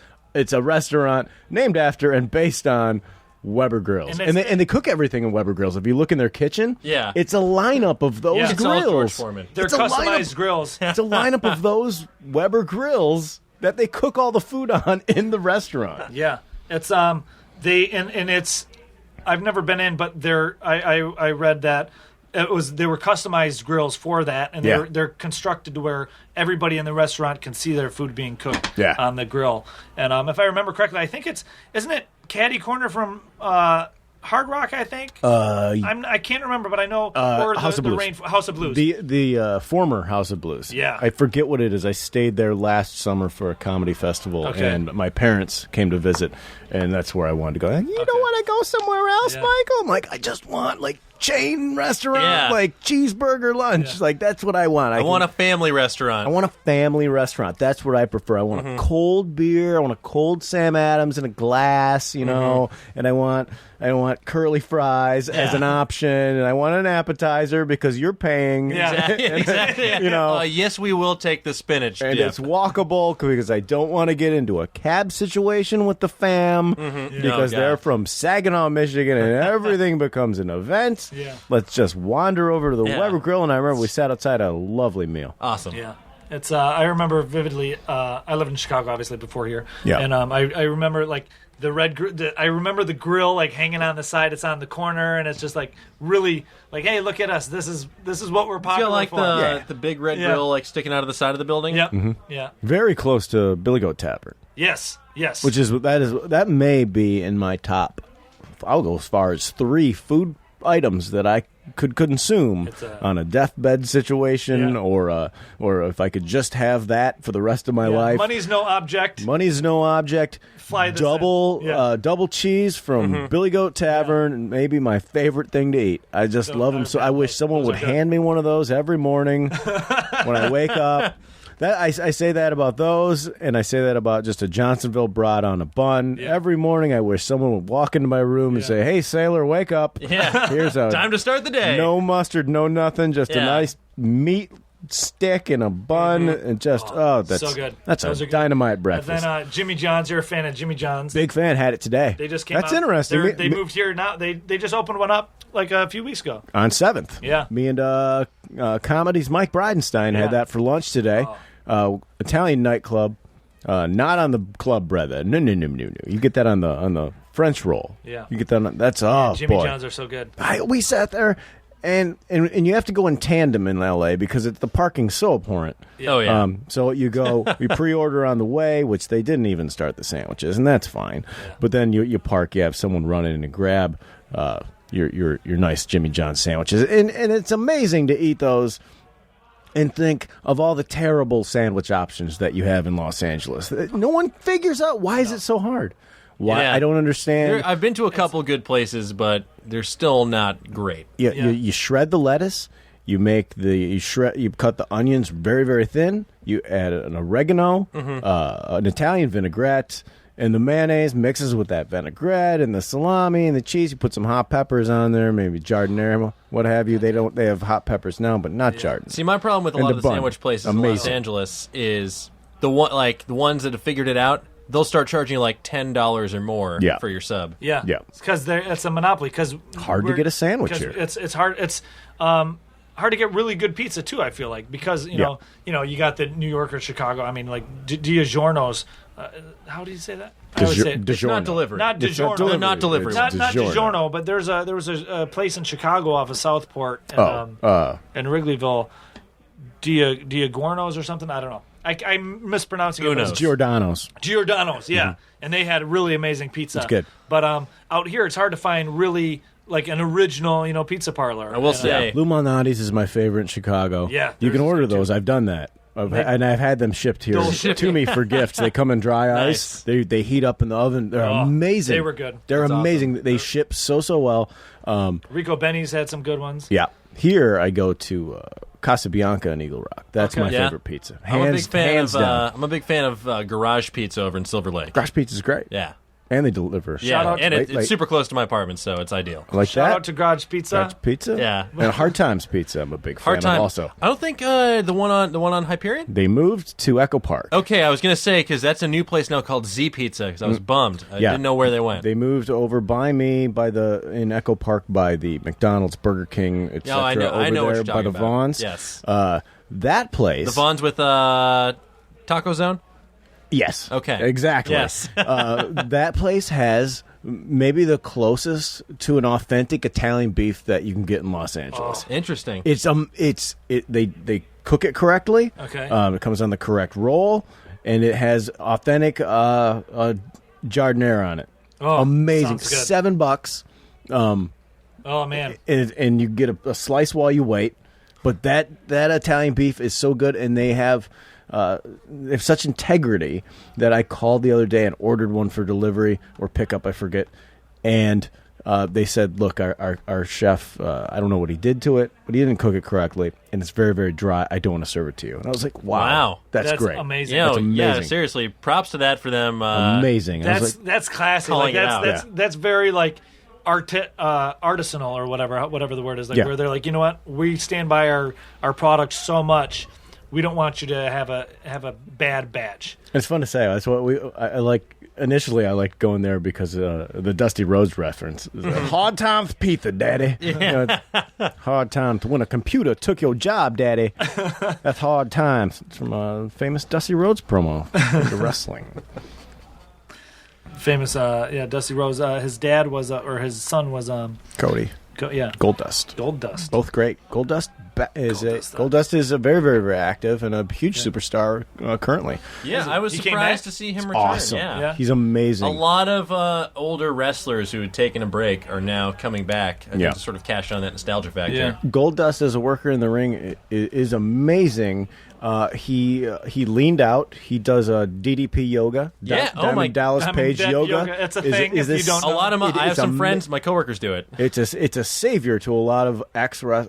a restaurant named after and based on Weber Grills. And they cook everything in Weber Grills. If you look in their kitchen, it's a lineup of those Yeah. It's all George grills. Foreman. They're It's a customized grills. It's a lineup of those Weber Grills that they cook all the food on in the restaurant. Yeah, it's it's. I've never been in, but I read that they were customized grills for that, and they're constructed to where everybody in the restaurant can see their food being cooked on the grill. And if I remember correctly, I think isn't it Caddy Corner from Hard Rock, I think. I can't remember, but I know House of Blues. House of Blues. The former House of Blues. Yeah. I forget what it is. I stayed there last summer for a comedy festival, and my parents came to visit, and that's where I wanted to go. You don't want to go somewhere else, Michael? I'm like, I just want chain restaurant, cheeseburger lunch. Like that's what I want. I want a family restaurant. I want a family restaurant. That's what I prefer. I want a cold beer. I want a cold Sam Adams in a glass, and I want curly fries as an option, and I want an appetizer because you're paying. Yeah, exactly. Yes, we will take the spinach and dip. it's walkable because I don't want to get into a cab situation with the fam because they're from Saginaw, Michigan, and everything becomes an event. Yeah. Let's just wander over to the Weber Grill, and I remember we sat outside a lovely meal. Awesome. Yeah. It's I remember vividly. I lived in Chicago, obviously, before here. Yeah. And I remember I remember the grill hanging on the side. It's on the corner, and it's just really hey, look at us. This is what we're popular for. The big red grill sticking out of the side of the building. Yep. Yeah. Very close to Billy Goat Tavern. Yes. Which that may be in my top. I'll go as far as 3 food items that I could consume on a deathbed situation, or if I could just have that for the rest of my life. Money's no object. Fly double cheese from Billy Goat Tavern, and maybe my favorite thing to eat. I just love them so. I wish someone would hand me one of those every morning when I wake up. That I say that about those, and I say that about just a Johnsonville brat on a bun. Yeah. Every morning I wish someone would walk into my room and say, "Hey, sailor, wake up. Yeah. Here's a time to start the day. No mustard, no nothing, just a nice meat stick and a bun, and just that's so good. That's a dynamite breakfast." And then Jimmy John's. You're a fan of Jimmy John's? Big fan. Had it today. They just came That's out. interesting. They moved here now. They just opened one up a few weeks ago on 7th. Yeah. Me and Comedy's Mike Bridenstine had that for lunch today. Italian nightclub, not on the club bread. No. You get that on the French roll. Yeah. You get that on, that's Jimmy boy. John's are so good. We sat there, and you have to go in tandem in L.A. because the parking's so abhorrent. Oh yeah. So you go, we pre-order on the way, which they didn't even start the sandwiches, and that's fine. Yeah. But then you park, you have someone run in and grab your nice Jimmy John's sandwiches, and it's amazing to eat those. And think of all the terrible sandwich options that you have in Los Angeles. No one figures out why is it so hard. Why I don't understand. I've been to a couple good places, but they're still not great. You shred the lettuce. You cut the onions very, very thin. You add an oregano, an Italian vinaigrette, And the mayonnaise mixes with that vinaigrette and the salami and the cheese. You put some hot peppers on there, maybe giardiniera, what have you. They have hot peppers now, but not giardiniera. See, my problem with a And lot the of the bun. sandwich places in Los Amazing. Angeles is the ones that have figured it out. They'll start charging you like $10 or more Yeah. for your sub. Yeah, Yeah. because it's a monopoly. Because Hard to get a sandwich here. It's hard. It's hard to get really good pizza too. I feel like because you know you got the New York or Chicago. I mean, like DiGiorno's. How do you say that? I would say It's not delivery. Not It's not DiGiorno. delivery. Not delivery. Not DiGiorno. DiGiorno, but there was a place in Chicago off of Southport and, in Wrigleyville, Diagorno's or something. I don't know. I'm mispronouncing it. but it's Giordano's. Giordano's, yeah, and they had really amazing pizza. It's good. But out here, it's hard to find really like an original, pizza parlor. I will And, say, Lou Malnati's is my favorite in Chicago. Yeah, you can theirs is order good, those. I've done that. And I've had them shipped here They'll to me for gifts. They come in dry ice. They heat up in the oven. They're amazing. they were good. They're That's amazing. awesome. They ship so well. Rico Benny's had some good ones. Yeah. Here I go to Casabianca in Eagle Rock. That's my Yeah. favorite pizza. I'm a big fan hands of down. I'm a big fan of Garage Pizza over in Silver Lake. Garage pizza's great. Yeah. And they deliver. Yeah, out to- and Late- it's late. super close to my apartment, so it's ideal. Like Shout that. out to Garage Pizza. Garage pizza. Yeah. And Hard Times Pizza. I'm a big fan Hard time. of also. I don't think the one on Hyperion. They moved to Echo Park. Okay, I was gonna say because that's a new place now called Z Pizza. Because I was bummed. I Yeah. didn't know where they went. They moved over by me in Echo Park by the McDonald's, Burger King, etc. I know over what there you're by talking the about. Vons. Yes. That place. The Vons with Taco Zone. Yes. Okay. Exactly. Yes. That place has maybe the closest to an authentic Italian beef that you can get in Los Angeles. Interesting. They cook it correctly. Okay. It comes on the correct roll, and it has authentic giardiniera on it. Oh, Amazing. sounds good. $7. Oh man. And you get a slice while you wait. But that Italian beef is so good, and they have such integrity that I called the other day and ordered one for delivery or pickup, I forget. And they said, look, our chef, I don't know what he did to it, but he didn't cook it correctly, and it's very, very dry. I don't want to serve it to you. And I was like, wow. That's great. amazing. Yeah, That's yeah. amazing. Seriously, props to that for them. Amazing. I was That's classy. Calling Like it out. that's very like artisanal or whatever the word is. Like Yeah. where they're like, you know what, we stand by our product so much. We don't want you to have a bad batch. It's fun to say. That's what I like. Initially, I liked going there because the Dusty Rhodes reference. Hard times pizza, daddy. Yeah. Hard times when a computer took your job, daddy. That's hard times. It's from a famous Dusty Rhodes promo for wrestling. Famous, Dusty Rhodes. His dad was, or his son was, Cody. Gold Dust. Gold Dust. Both great. Gold Dust is a very, very, very active and a huge superstar currently. Yeah, I was He came surprised back? to see him return. Awesome. Yeah. He's amazing. A lot of older wrestlers who had taken a break are now coming back. I think Yeah. to sort of cash on that nostalgia factor. Yeah. Gold Dust as a worker in the ring is amazing. He leaned out. He does a DDP yoga. Yeah, Diamond Dallas Diamond Page yoga. It's a thing if you don't A lot of it I have is some friends, my coworkers do it. It's a savior to a lot of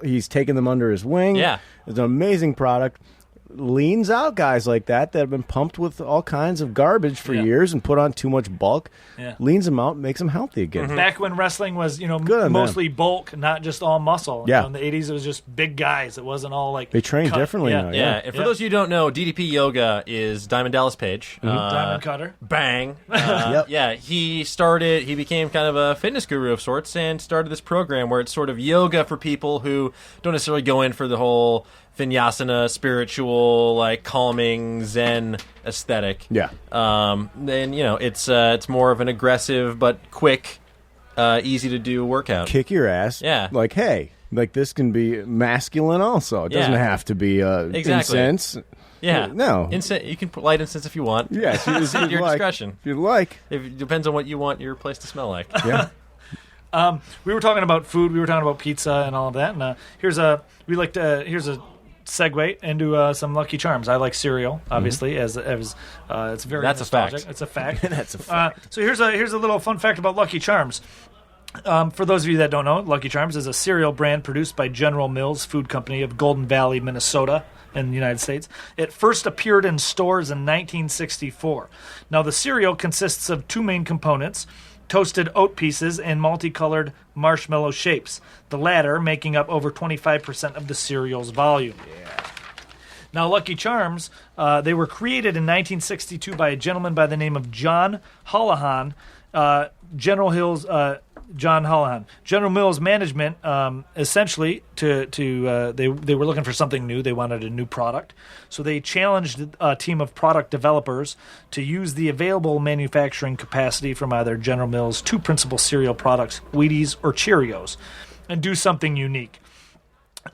He's taken them under his wing. Yeah. It's an amazing product. Leans out guys like that have been pumped with all kinds of garbage for years and put on too much bulk. Yeah. Leans them out, makes them healthy again. Back when wrestling was, Good on them. mostly bulk, not just all muscle. Yeah. In the 80s, it was just big guys. It wasn't all like They train cut. differently now. Yeah, and for those of you who don't know, DDP Yoga is Diamond Dallas Page. Diamond Cutter. Bang. Yep. Yeah, he became kind of a fitness guru of sorts and started this program where it's sort of yoga for people who don't necessarily go in for the whole vinyasana, spiritual, like calming Zen aesthetic. Yeah. Then it's more of an aggressive but quick, easy to do workout. Kick your ass. Yeah. Like, hey, like this can be masculine also. It doesn't Yeah. have to be Exactly. incense. Yeah. No. You can light incense if you want. Yes. It's at your discretion. If you like. It depends on what you want your place to smell like. Yeah. We were talking about food. We were talking about pizza and all of that. And here's a segue into some Lucky Charms. I like cereal, obviously, as it's very That's a nostalgic. fact. It's a fact. That's a fact. So here's a little fun fact about Lucky Charms. For those of you that don't know, Lucky Charms is a cereal brand produced by General Mills Food Company of Golden Valley, Minnesota, in the United States. It first appeared in stores in 1964. Now, the cereal consists of two main components: toasted oat pieces and multicolored marshmallow shapes, the latter making up over 25% of the cereal's volume. Now, Lucky Charms, they were created in 1962 by a gentleman by the name of John Holohan. General Mills management, essentially, they were looking for something new. They wanted a new product. So they challenged a team of product developers to use the available manufacturing capacity from either General Mills' two principal cereal products, Wheaties or Cheerios, and do something unique.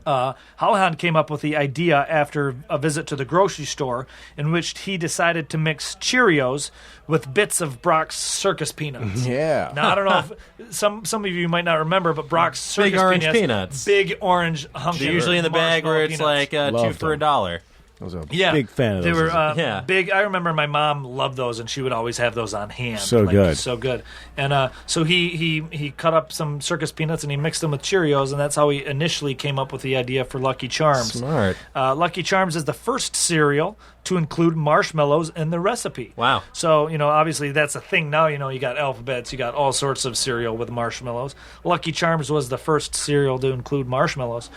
Holohan came up with the idea after a visit to the grocery store, in which he decided to mix Cheerios with bits of Brock's Circus Peanuts. Yeah. Now, I don't know if some of you might not remember, but Brock's Circus Big orange peanuts. Big orange hunk. They're usually in the bag where it's like 2 for $1. I was a Yeah, big fan of those. They were Yeah. big. I remember my mom loved those, and she would always have those on hand. So good. so good. And so he cut up some circus peanuts and he mixed them with Cheerios, and that's how he initially came up with the idea for Lucky Charms. Smart. Lucky Charms is the first cereal to include marshmallows in the recipe. Wow. So, obviously that's a thing now. You got alphabets, you got all sorts of cereal with marshmallows. Lucky Charms was the first cereal to include marshmallows.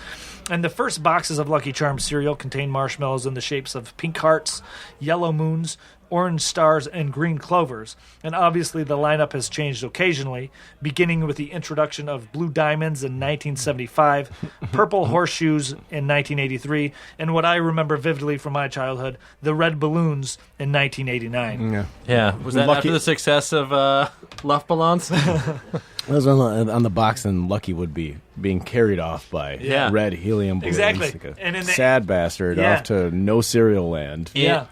And the first boxes of Lucky Charms cereal contained marshmallows in the shapes of pink hearts, yellow moons, orange stars, and green clovers. And obviously the lineup has changed occasionally, beginning with the introduction of blue diamonds in 1975, purple horseshoes in 1983, and what I remember vividly from my childhood, the red balloons in 1989. Yeah. Yeah. Was that Lucky- after the success of Luff Ballons? It was on the box, and Lucky would be being carried off by Yeah. red helium balloons. Exactly. Like a And in the- sad bastard Yeah. off to no cereal land. Yeah.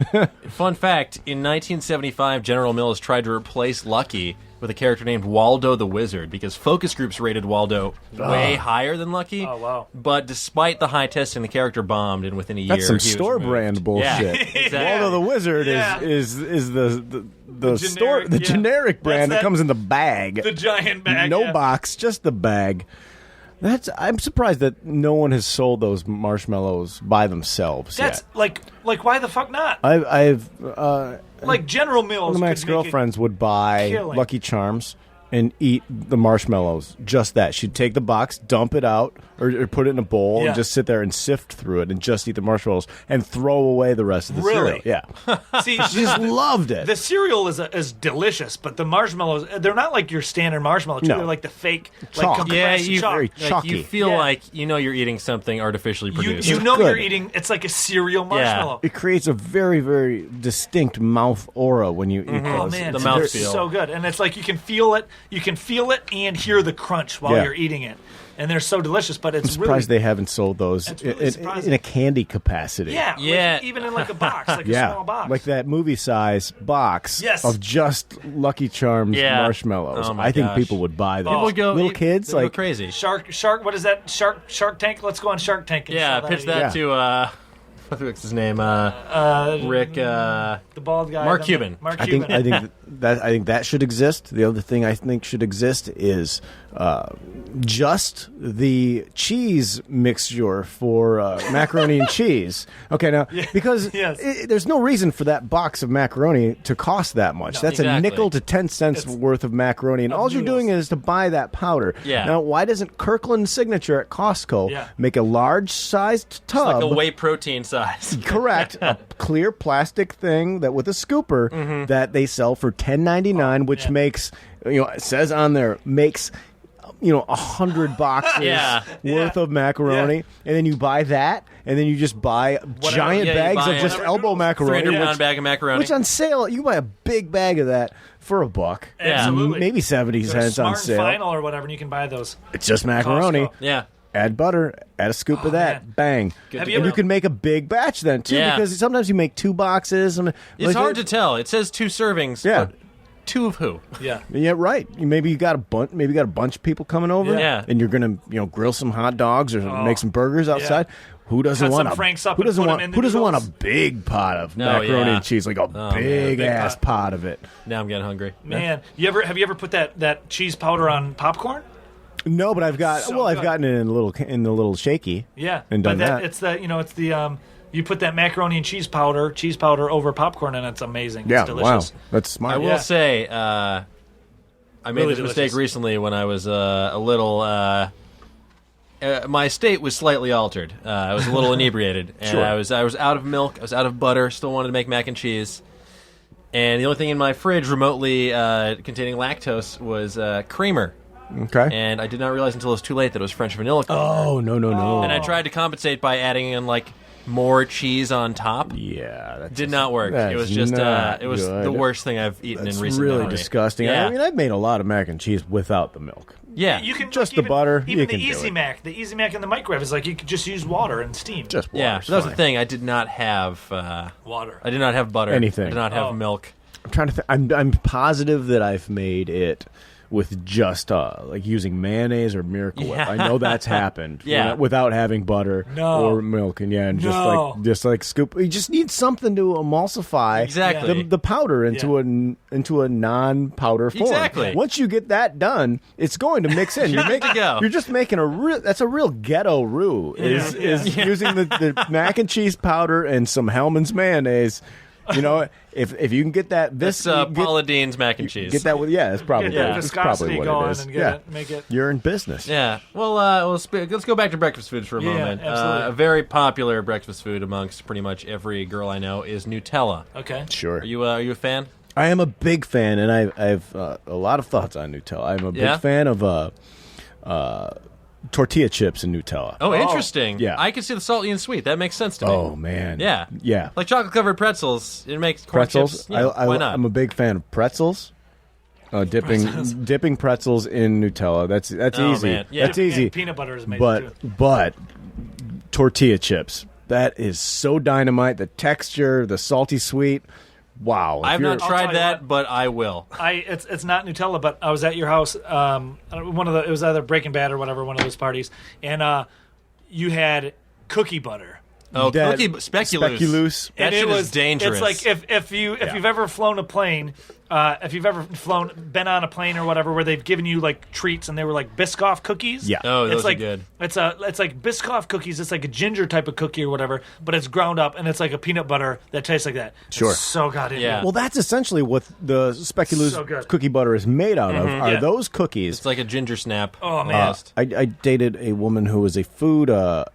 Fun fact, in 1975, General Mills tried to replace Lucky with a character named Waldo the Wizard because focus groups rated Waldo way higher than Lucky. Oh, wow. But despite the high testing, the character bombed, and within a year, That's some he was store removed. brand bullshit. Yeah, exactly. Waldo the Wizard Yeah. is the store generic, the yeah. generic brand That's that comes in the bag. The giant bag. No yeah. box, just the bag. I'm surprised that no one has sold those marshmallows by themselves That's yet. like why the fuck not? I've Like General Mills. one of my could ex-girlfriends would buy killing. Lucky Charms and eat the marshmallows. Just that. She'd take the box, dump it out, or put it in a bowl, Yeah. and just sit there and sift through it and just eat the marshmallows and throw away the rest of the Really? cereal. Yeah. make See, She just loved it. the cereal is delicious, but the marshmallows, they're not like your standard marshmallow. No. They're like the fake, Chalk. like Yeah, compressed you chalk. very like, chalky. you feel Yeah. like you're eating something artificially produced. You know good. you're eating. It's like a cereal marshmallow. It creates a very, very distinct mouth aura when you eat Oh those. man, The it's mouthfeel. so good, and it's like you can feel it. You can feel it and hear the crunch while Yeah. you're eating it, and they're so delicious. But it's I'm surprised really, they haven't sold those It's really in surprising. a candy capacity. yeah, Yeah. like, even in like a box, like a Yeah, small box. like that movie size box Yes. of just Lucky Charms Yeah. marshmallows. Oh my I think gosh. people would buy them. People would go little kids they go like crazy. Shark. What is that? Shark Tank. Let's go on Shark Tank. And Yeah, sell pitch idea. that to what's his name? Rick. The bald guy. Mark the- Cuban. Mark I Cuban. think that should exist. The other thing I think should exist is just the cheese mixture for macaroni and cheese. Okay, now because Yes. there's no reason for that box of macaroni to cost that much. No. That's a Exactly. nickel to 10 cents It's worth of macaroni, and all you're noodles. doing is to buy that powder. Yeah. Now, why doesn't Kirkland Signature at Costco Yeah. make a large-sized tub? like a whey protein size. Correct. A clear plastic thing that with a scooper that they sell for $10.99, which yeah. makes it says on there makes 100 boxes Yeah. worth of macaroni, and then you buy that, and then you just buy giant yeah, you bags buy of just whatever elbow noodles. macaroni, 300-pound which, bag of macaroni. which on sale you can buy a big bag of that for $1. Absolutely. Maybe 70 Go to cents on Smart and sale. Final or whatever, and you can buy those. It's just macaroni. Costco. Yeah. Add butter, add a scoop of that, man. bang. Have And you ever- you can make a big batch then, too, Yeah. because sometimes you make 2 boxes. It's hard to tell. It says 2 servings. Yeah. But 2 of who? Yeah. Yeah, right. Maybe you got a bunch. Maybe you got a bunch of people coming over. Yeah. And you're gonna, grill some hot dogs or make some burgers outside. Who doesn't Cut want some a Franks up Who and doesn't put 'em want in the Who doesn't want a noodles? big pot of No, macaroni yeah. and cheese, like a man. big Big ass pot of it? Now I'm getting hungry. Man, have you ever put that cheese powder on popcorn? No, but I've So good. gotten it in the little shaky. Yeah, and done but that. It's the you put that macaroni and cheese powder over popcorn, and it's amazing. Yeah, It's delicious. wow, that's smart. I will say, I made Really this mistake delicious. recently when I was a little. My state was slightly altered. I was a little inebriated, and Sure. I was out of milk. I was out of butter. Still wanted to make mac and cheese, and the only thing in my fridge remotely containing lactose was creamer. Okay. And I did not realize until it was too late that it was French vanilla creamer. Oh no! And I tried to compensate by adding in more cheese on top. Yeah, that Did not work. That's It was just not it was good. the worst thing I've eaten That's in recent really memory. disgusting. Yeah. I mean, I've made a lot of mac and cheese without the milk. Yeah. You can Just like, the even, butter, Even you the can do Easy it. Mac, in the microwave is like you could just use water and steam. Just Yeah, water's so that was the fine. thing. I did not have water. I did not have butter. Anything. I did not have Oh. milk. I'm trying to think. I'm positive that I've made it with just like using mayonnaise or Miracle Whip. Yeah. I know that's happened. Yeah. Without having butter No. or milk, and No. just like scoop. You just need something to emulsify Exactly. the powder into a non-powder form. Exactly. Once you get that done, it's going to mix in. You're good to go. You're just making that's a real ghetto roux. Is using the mac and cheese powder and some Hellman's mayonnaise. You know, if you can get that, This Paula Deen's mac and cheese. Get that with that's probably Get that that's viscosity probably what going it is. and get it, make it. You're in business. Yeah. Well, let's go back to breakfast foods for a Yeah, moment. absolutely. A very popular breakfast food amongst pretty much every girl I know is Nutella. Okay. Sure. Are you a fan? I am a big fan, and I've a lot of thoughts on Nutella. I'm a big Yeah? fan of tortilla chips and Nutella. Oh, interesting. Yeah. I can see the salty and sweet. That makes sense to me. Oh, man. Yeah. Yeah. Like chocolate covered pretzels. It makes corn Pretzels. chips. Yeah, why not? I'm a big fan of pretzels. Dipping pretzels in Nutella. That's Oh, easy. man. Yeah. That's easy. And peanut butter is amazing too. But tortilla chips. That is so dynamite. The texture, the salty sweet. Wow. If I've you're- not tried tell you that, what. but I will. It's not Nutella, but I was at your house. It was either Breaking Bad or whatever, one of those parties, and you had cookie butter. Oh, That- cookie speculoos. speculoos. That And shit it was is dangerous. It's like if you've ever flown a plane, if you've ever been on a plane or whatever, where they've given you like treats and they were like Biscoff cookies. Yeah. Oh, those it's like, are good. It's like Biscoff cookies. It's like a ginger type of cookie or whatever, but it's ground up and it's like a peanut butter that tastes like that. Sure. It's so goddamn Yeah. good. Well, that's essentially what the speculoos So good. cookie butter is made out of. Are Yeah. those cookies? It's like a ginger snap. Oh, man. almost. I dated a woman who was a food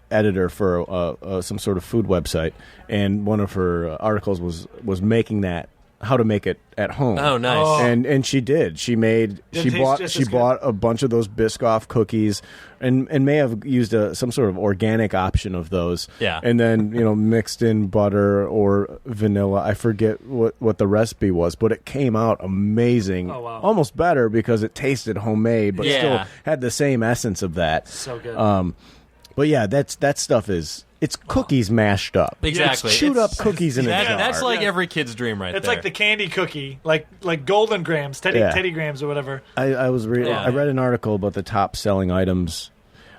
editor for some sort of food website, and one of her articles was making that how to make it at home. Oh, nice. And she did. She taste bought just as good. bought a bunch of those Biscoff cookies, and may have used some sort of organic option of those. Yeah. And then mixed in butter or vanilla. I forget what the recipe was, but it came out amazing. Oh, wow. Almost better because it tasted homemade, but Yeah. still had the same essence of that. So good. But yeah, that stuff it's cookies mashed up. Exactly. It's chewed It's- up cookies in a jar. That's like Yeah. every kid's dream right It's there. like the candy cookie, like Golden Grams, Teddy Grams or whatever. I was Yeah. I read an article about the top selling items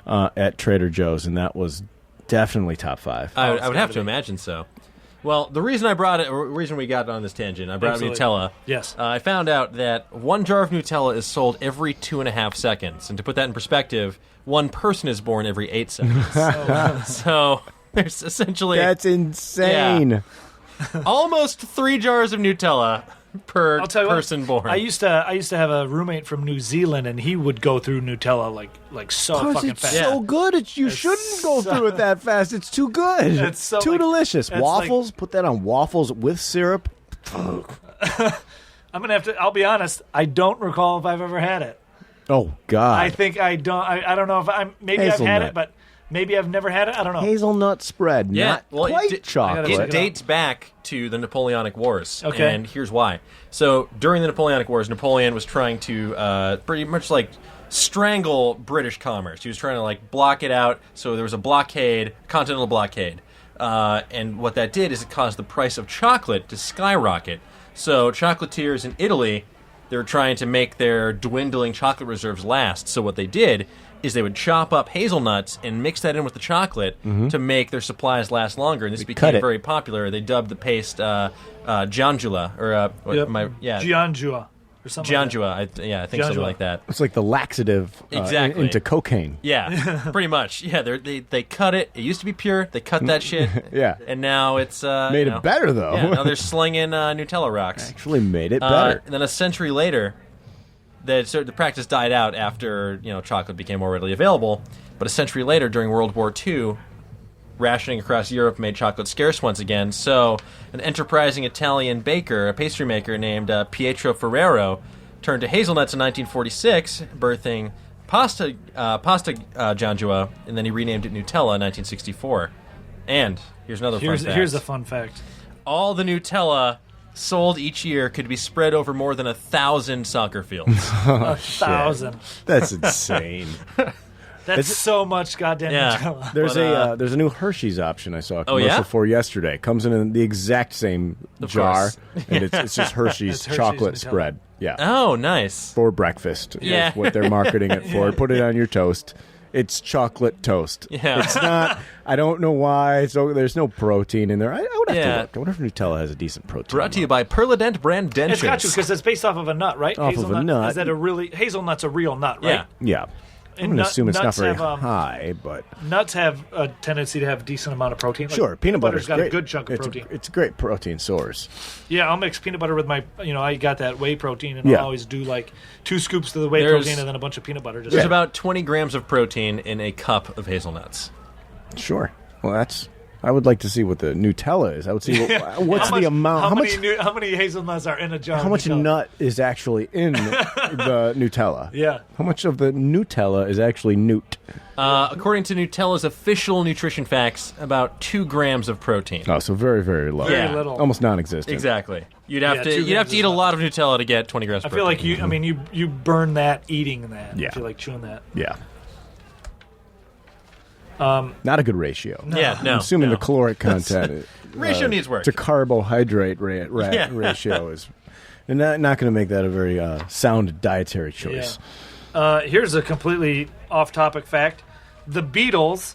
at Trader Joe's, and that was definitely top 5. I would it's have gotta to be. imagine so. Well, the reason we got on this tangent, I brought Absolutely. up Nutella. Yes. I found out that one jar of Nutella is sold every 2.5 seconds. And to put that in perspective, one person is born every 8 seconds. So there's essentially That's insane. almost 3 jars of Nutella per I'll tell you person what, born. I used to have a roommate from New Zealand, and he would go through Nutella like so Because fucking it's fast. so good, you shouldn't go so- through it that fast. It's too good. It's so, too like- delicious. it's Waffles, put that on waffles with syrup. I'm gonna have to. I'll be honest. I don't recall if I've ever had it. Oh God! I think I don't. I don't know if I'm. Maybe I've had Hazelnut. it, but maybe I've never had it. I don't know. hazelnut spread, Yeah, not well, quite it chocolate. check It dates back to the Napoleonic Wars. Okay. And here's why. So during the Napoleonic Wars, Napoleon was trying to pretty much like strangle British commerce. He was trying to like block it out. So there was a blockade, continental blockade. And what that did is it caused the price of chocolate to skyrocket. So chocolatiers in Italy, they were trying to make their dwindling chocolate reserves last. So what they did is they would chop up hazelnuts and mix that in with the chocolate to make their supplies last longer. And this cut became it. very popular. They dubbed the paste Giangula, or Yep. yeah, Gianjua. or something. Like Janjua, I think something Janjua. like that. It's like the laxative Exactly. into cocaine. Yeah, pretty much. Yeah, they cut it. It used to be pure. They cut that shit. Yeah. And now it's Made it better, though. Yeah, now they're slinging Nutella rocks. Actually made it better. And then a century later, the practice died out after chocolate became more readily available. But a century later, during World War II, rationing across Europe made chocolate scarce once again. So an enterprising Italian baker, a pastry maker named Pietro Ferrero, turned to hazelnuts in 1946, birthing pasta Janjua, and then he renamed it Nutella in 1964. And here's another fun fact. Here's a fun fact. All the Nutella sold each year could be spread over more than 1,000 soccer fields. 1,000. That's insane. That's so much goddamn Yeah. Nutella. There's a new Hershey's option I saw a Oh, yeah? commercial for yesterday. Comes in the exact same Of jar, course. and it's just Hershey's It's Hershey's chocolate Nutella. spread. Yeah, Oh, nice. for breakfast. Yeah. Is what they're marketing it for. Put it on your toast. It's chocolate toast. Yeah. It's not. I don't know why. So there's no protein in there. I would have Yeah. to look. I wonder if Nutella has a decent protein. Brought to you by Perladent brand dentures. It's got to because it's based off of a nut, right? Off of a nut. Is that hazelnut's a real nut, right? Yeah. Yeah. I'm going to assume it's not nuts very have, high, but Nuts have a tendency to have a decent amount of protein. Like, sure, peanut butter's got great. a good chunk of It's protein. it's a great protein source. Yeah, I'll mix peanut butter with my, I got that whey protein, and Yeah. I'll always do like 2 scoops of the whey There's- protein and then a bunch of peanut butter. Just There's about 20 grams of protein in a cup of hazelnuts. Sure. Well, I would like to see what the Nutella is. I would see what's the amount. How many hazelnuts are in a jar? How of much Nutella? nut is actually in the Nutella? Yeah. How much of the Nutella is actually newt? According to Nutella's official nutrition facts, about 2 grams of protein. Oh, so very, very low. Very Yeah. little. Almost non-existent. Exactly. You'd Yeah, have 2 to grams eat is a not- lot of Nutella to get 20 grams. I of feel like protein. you burn that eating that. Yeah. I feel like chewing that. Yeah. Not a good ratio. Yeah, no. I'm assuming no. the caloric content Ratio needs work. to carbohydrate Yeah. ratio is not going to make that a very sound dietary choice. Here's a completely off-topic fact: the Beatles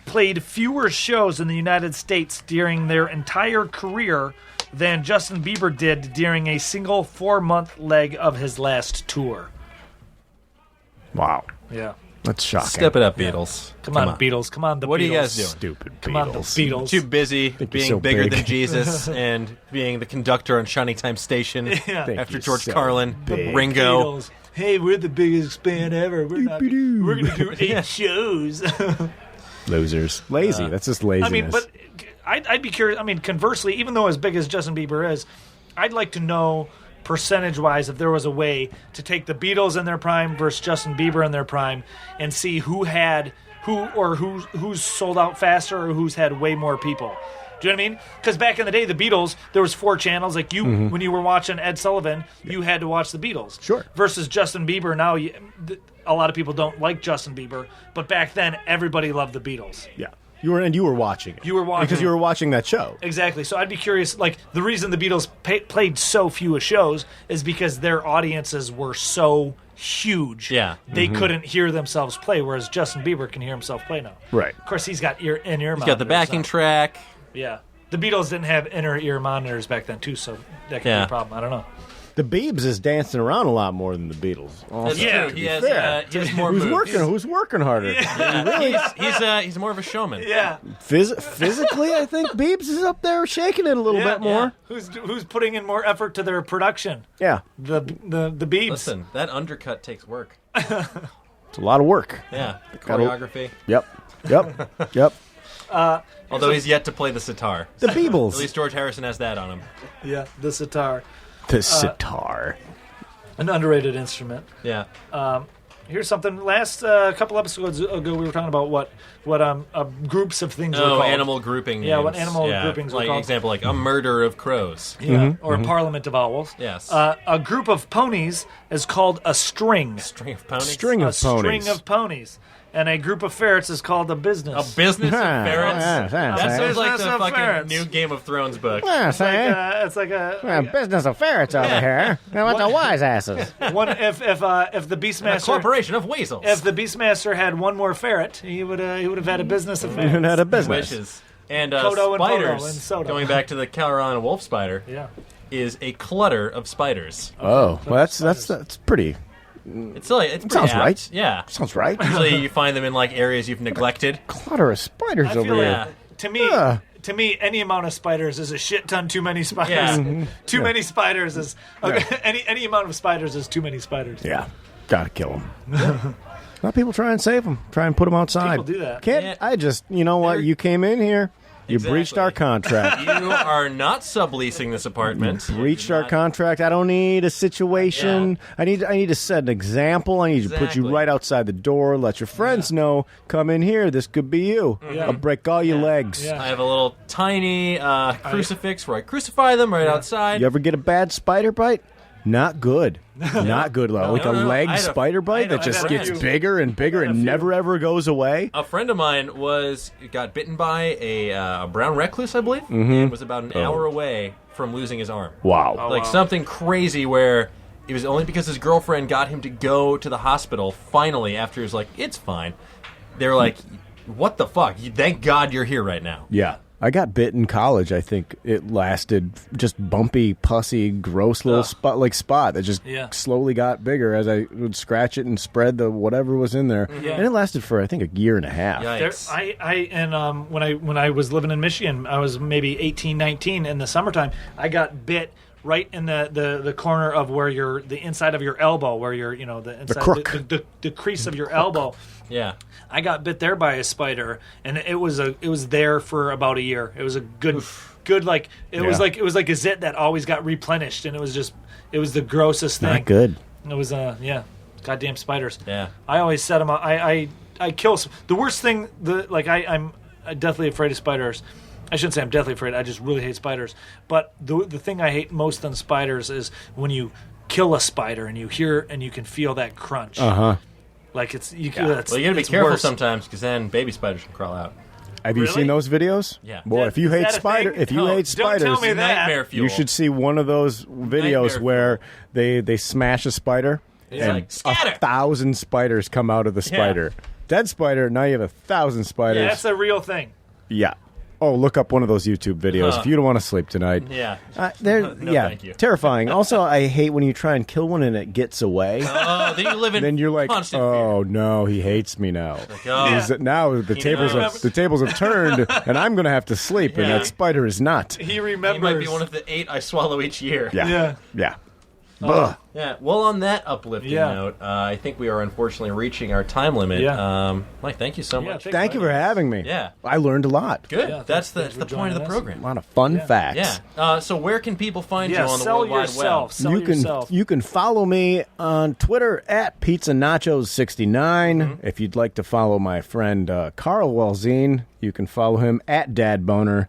played fewer shows in the United States during their entire career than Justin Bieber did during a single 4-month leg of his last tour. Wow. Yeah. That's shocking. Step it up, Beatles. Come on, Beatles. Come on, the What Beatles. are you guys doing? Stupid Come on, the Beatles. Beatles. Too busy you're being so bigger big. than Jesus and being the conductor on Shining Time Station Yeah. Thank after you, George so Carlin, big. Ringo. Beatles. Hey, we're the biggest band ever. We're going to do 8 shows. Losers. Lazy. That's just laziness. I mean, but I'd be curious. I mean, conversely, even though as big as Justin Bieber is, I'd like to know percentage-wise if there was a way to take the Beatles in their prime versus Justin Bieber in their prime and see who's sold out faster or who's had way more people. Do you know what I mean? Because back in the day, the Beatles, there was 4 channels. Like when you were watching Ed Sullivan, you had to watch the Beatles. Sure. Versus Justin Bieber, now a lot of people don't like Justin Bieber, but back then everybody loved the Beatles. yeah. You were watching it. You were watching because you were watching that show. Exactly. So I'd be curious, like, the reason the Beatles played so few shows is because their audiences were so huge. Yeah. They couldn't hear themselves play, whereas Justin Bieber can hear himself play now. Right. Of course, he's got ear He's got the monitors backing now. track. Yeah. The Beatles didn't have inner ear monitors back then, too, so that could be Yeah. a problem. I don't know. The Biebs is dancing around a lot more than the Beatles. Also, That's Yeah, true. to He be has, fair. he has more Who's moves. working harder? He's more of a showman. Yeah. Physically, I think Biebs is up there shaking it a little bit more. Who's putting in more effort to their production? Yeah. The Biebs. Listen, that undercut takes work. It's a lot of work. Yeah, the Gotta- choreography. Yep. Although he's yet to play the sitar. The At Beebles. least George Harrison has that on him. Yeah, the sitar. The sitar. An underrated instrument. Yeah. Here's something. Last couple episodes ago, we were talking about what groups of things were Oh, called. animal grouping names. Yeah, what animal groupings were like called. example, like a murder of crows. Yeah, or a parliament of owls. Yes. A group of ponies is called a string. String of ponies. String A of ponies. string of ponies. And a group of ferrets is called a A business. business of Yeah, ferrets. yeah, That yeah. sounds like Business the of fucking ferrets. new Game of Thrones book. Yeah, It's like a business of ferrets over here. Now what the wise asses? one. If the A Beastmaster corporation of weasels. if the Beastmaster had one more ferret, he would have had a business of ferrets. Even had a business. Wishes. And Kodo and Podo spiders. and Soda. Going back to the Carolina wolf spider. Yeah. is a clutter of spiders. Oh, well, that's pretty. It's pretty Sounds apt. right. Yeah. Sounds right. Usually you find them in like areas you've neglected. Clutter of spiders I over feel here. like, to me, any amount of spiders is a shit ton too many spiders. Yeah. Too many spiders is any amount of spiders is too many spiders. Yeah, gotta kill them. A lot of people try and save them, try and put them outside. People do that. Can't Yeah. I just? You know what? You came in here. You Exactly. breached our contract. You are not subleasing this apartment. Breached You're our not- contract. I don't need a situation. Yeah. I need to set an example. I need to put you Exactly. right outside the door. Let your friends know. Come in here. This could be you. Yeah. I'll break all your legs. Yeah. I have a little tiny crucifix where I crucify them right outside. You ever get a bad spider bite? Not good. Not good. Like a No. leg I had a- spider bite I that had just a gets friend. bigger and bigger and never ever goes away. A friend of mine got bitten by a brown recluse, I believe, and was about an hour away from losing his arm. Wow. Like something crazy where it was only because his girlfriend got him to go to the hospital finally after he was like, it's fine. They were like, what the fuck? Thank God you're here right now. Yeah. I got bit in college. I think it lasted just bumpy, pussy, gross little spot that just slowly got bigger as I would scratch it and spread the whatever was in there. Yeah. And it lasted for I think a year and a half. Yikes. When I was living in Michigan, I was maybe 18, 19 in the summertime. I got bit right in the corner of where the inside of your elbow, where the inside crook. the crease of your elbow. Yeah. I got bit there by a spider, and it was there for about a year. It was a good like it was like a zit that always got replenished, and it was the grossest thing. Not good. It was goddamn spiders. Yeah. I always set them up. I kill the worst thing. I'm deathly afraid of spiders. I shouldn't say I'm deathly afraid. I just really hate spiders. But the thing I hate most on spiders is when you kill a spider and you hear and you can feel that crunch. Like it's you. Well, you gotta be careful sometimes because then baby spiders can crawl out. Have you Really? seen those videos? Yeah. Boy, if you Is hate that a spider, thing? if you No, hate don't tell spiders, me that. Nightmare fuel. you should see one of those videos Nightmare where they smash a spider and like, scatter. 1,000 spiders come out of the spider. Dead spider. Now you have 1,000 spiders. Yeah, that's a real thing. Yeah. Oh, look up one of those YouTube videos if you don't want to sleep tonight. Yeah. They're No, yeah, thank you. terrifying. Also, I hate when you try and kill one and it gets away. Oh, then you live in Then you're like, constant oh no, he hates me now. oh. Is it now the tables knows. have turned, and I'm going to have to sleep, and Yeah. that spider is not. He fear. remembers. He might be one of the 8 I swallow each year. Yeah, Yeah. Ugh. Yeah. Well, on that uplifting Yeah. note, I think we are unfortunately reaching our time limit. Yeah. Mike, thank you so Yeah, much. thanks, Thank you Mike. for having me. Yeah. I learned a lot. Good. Yeah, that's thanks the for point of the joining us. A program. lot of fun facts. Yeah. So where can people find you Yeah, on the sell World Wide yourself. Web? Sell you can yourself. you can follow me on Twitter at Pizza Nachos 69. If you'd like to follow my friend Carl Welzine, you can follow him at Dad Boner.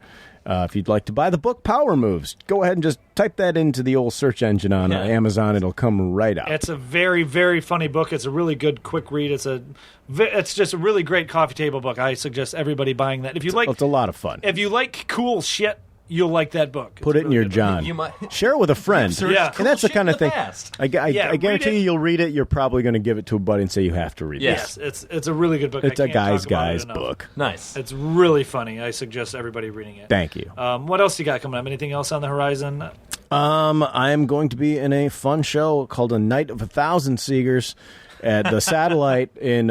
If you'd like to buy the book Power Moves, go ahead and just type that into the old search engine on Amazon. It'll come right up. It's a very, very funny book. It's a really good, quick read. It's just a really great coffee table book. I suggest everybody buying that. If you like, It's a lot of fun. if you like cool shit, you'll like that book. It's Put a it in really your good book. John. You might- Share it with a friend. Search Yeah. cool And that's the shit kind in of the thing. past. I read guarantee it. you'll read it. You're probably going to give it to a buddy and say you have to read Yes. it. Yes, it's a really good book. It's I a can't talk about guy's it enough. book. Nice. It's really funny. I suggest everybody reading it. Thank you. What else you got coming up? Anything else on the horizon? I am going to be in a fun show called A Night of 1,000 Seegers at the Satellite in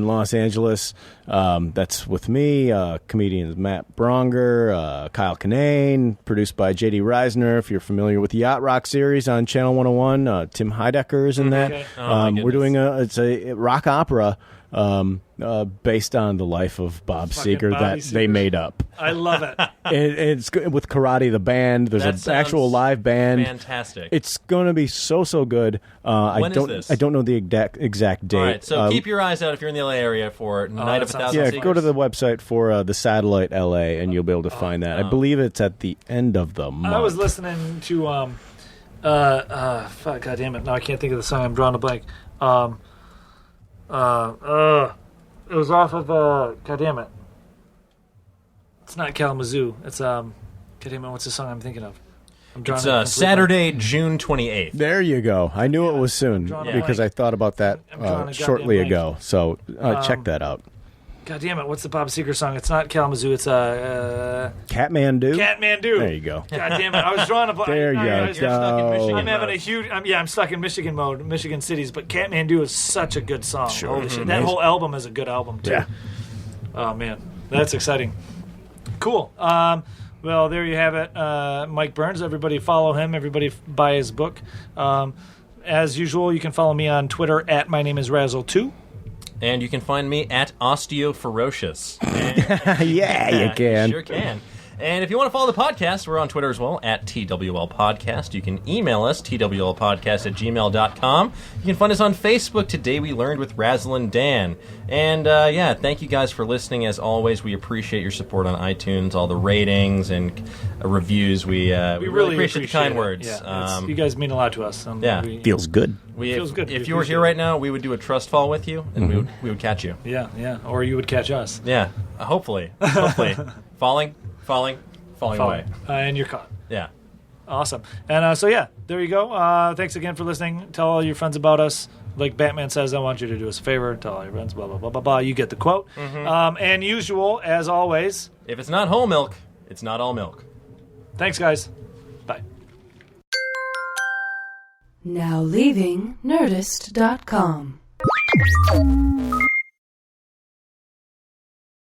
Los Angeles. That's with me, comedians Matt Bronger, Kyle Kinane, produced by J.D. Reisner. If you're familiar with the Yacht Rock series on Channel 101, Tim Heidecker is in that. Okay. Oh, my We're doing goodness. it's a rock opera based on the life of Bob Fucking Seger Bobby that they Seger. made up. I love it. It's good with Karate the band. There's That an sounds actual live band. Fantastic. It's going to be so good. When is this? I don't know the exact date. All right, so keep your eyes out if you're in the LA area for Night of that 1,000 sounds yeah, Seekers. go to the website for the Satellite LA, and you'll be able to find that. I believe it's at the end of the month. I was listening to fuck, God damn it! No, I can't think of the song. I'm drawing a blank. It was off of God damn it. It's not Kalamazoo. It's God damn it. What's the song I'm thinking of? I'm drawing It's a complete Saturday, June 28th. There you go. I knew it was soon drawing a because blank. I thought about that I'm drawing a shortly goddamn ago. So check that out. God damn it! What's the Bob Seger song? It's not Kalamazoo. It's Catmandu. Catmandu. There you go. God damn it! I was drawing a blank. There you You're stuck in Michigan. I'm having a mode. huge. I'm stuck in Michigan mode, Michigan cities. But Catmandu is such a good song. Sure. Holy shit! That whole album is a good album too. Yeah. Oh man, that's exciting. Cool. Well, there you have it. Mike Burns. Everybody follow him. Everybody buy his book. As usual, you can follow me on Twitter at mynameisrazzle2. And you can find me at OsteoFerocious. Yeah, you can. You sure can. And if you want to follow the podcast, we're on Twitter as well, at TWL Podcast. You can email us, twlpodcast@gmail.com. You can find us on Facebook, Today We Learned with Razzle and Dan. And, thank you guys for listening. As always, we appreciate your support on iTunes, all the ratings and reviews. We really appreciate the kind it. words. Yeah, you guys mean a lot to us. Feels good. Feels good. If We you were appreciate here it. right now, we would do a trust fall with you, and we would catch you. Yeah. Or you would catch us. Yeah, hopefully. Falling away. And you're caught. Yeah. Awesome. And there you go. Thanks again for listening. Tell all your friends about us. Like Batman says, I want you to do us a favor. Tell all your friends, blah, blah, blah, blah, blah. You get the quote. And usual, as always, If it's not whole milk, it's not all milk. thanks, guys. Bye. Now leaving Nerdist.com.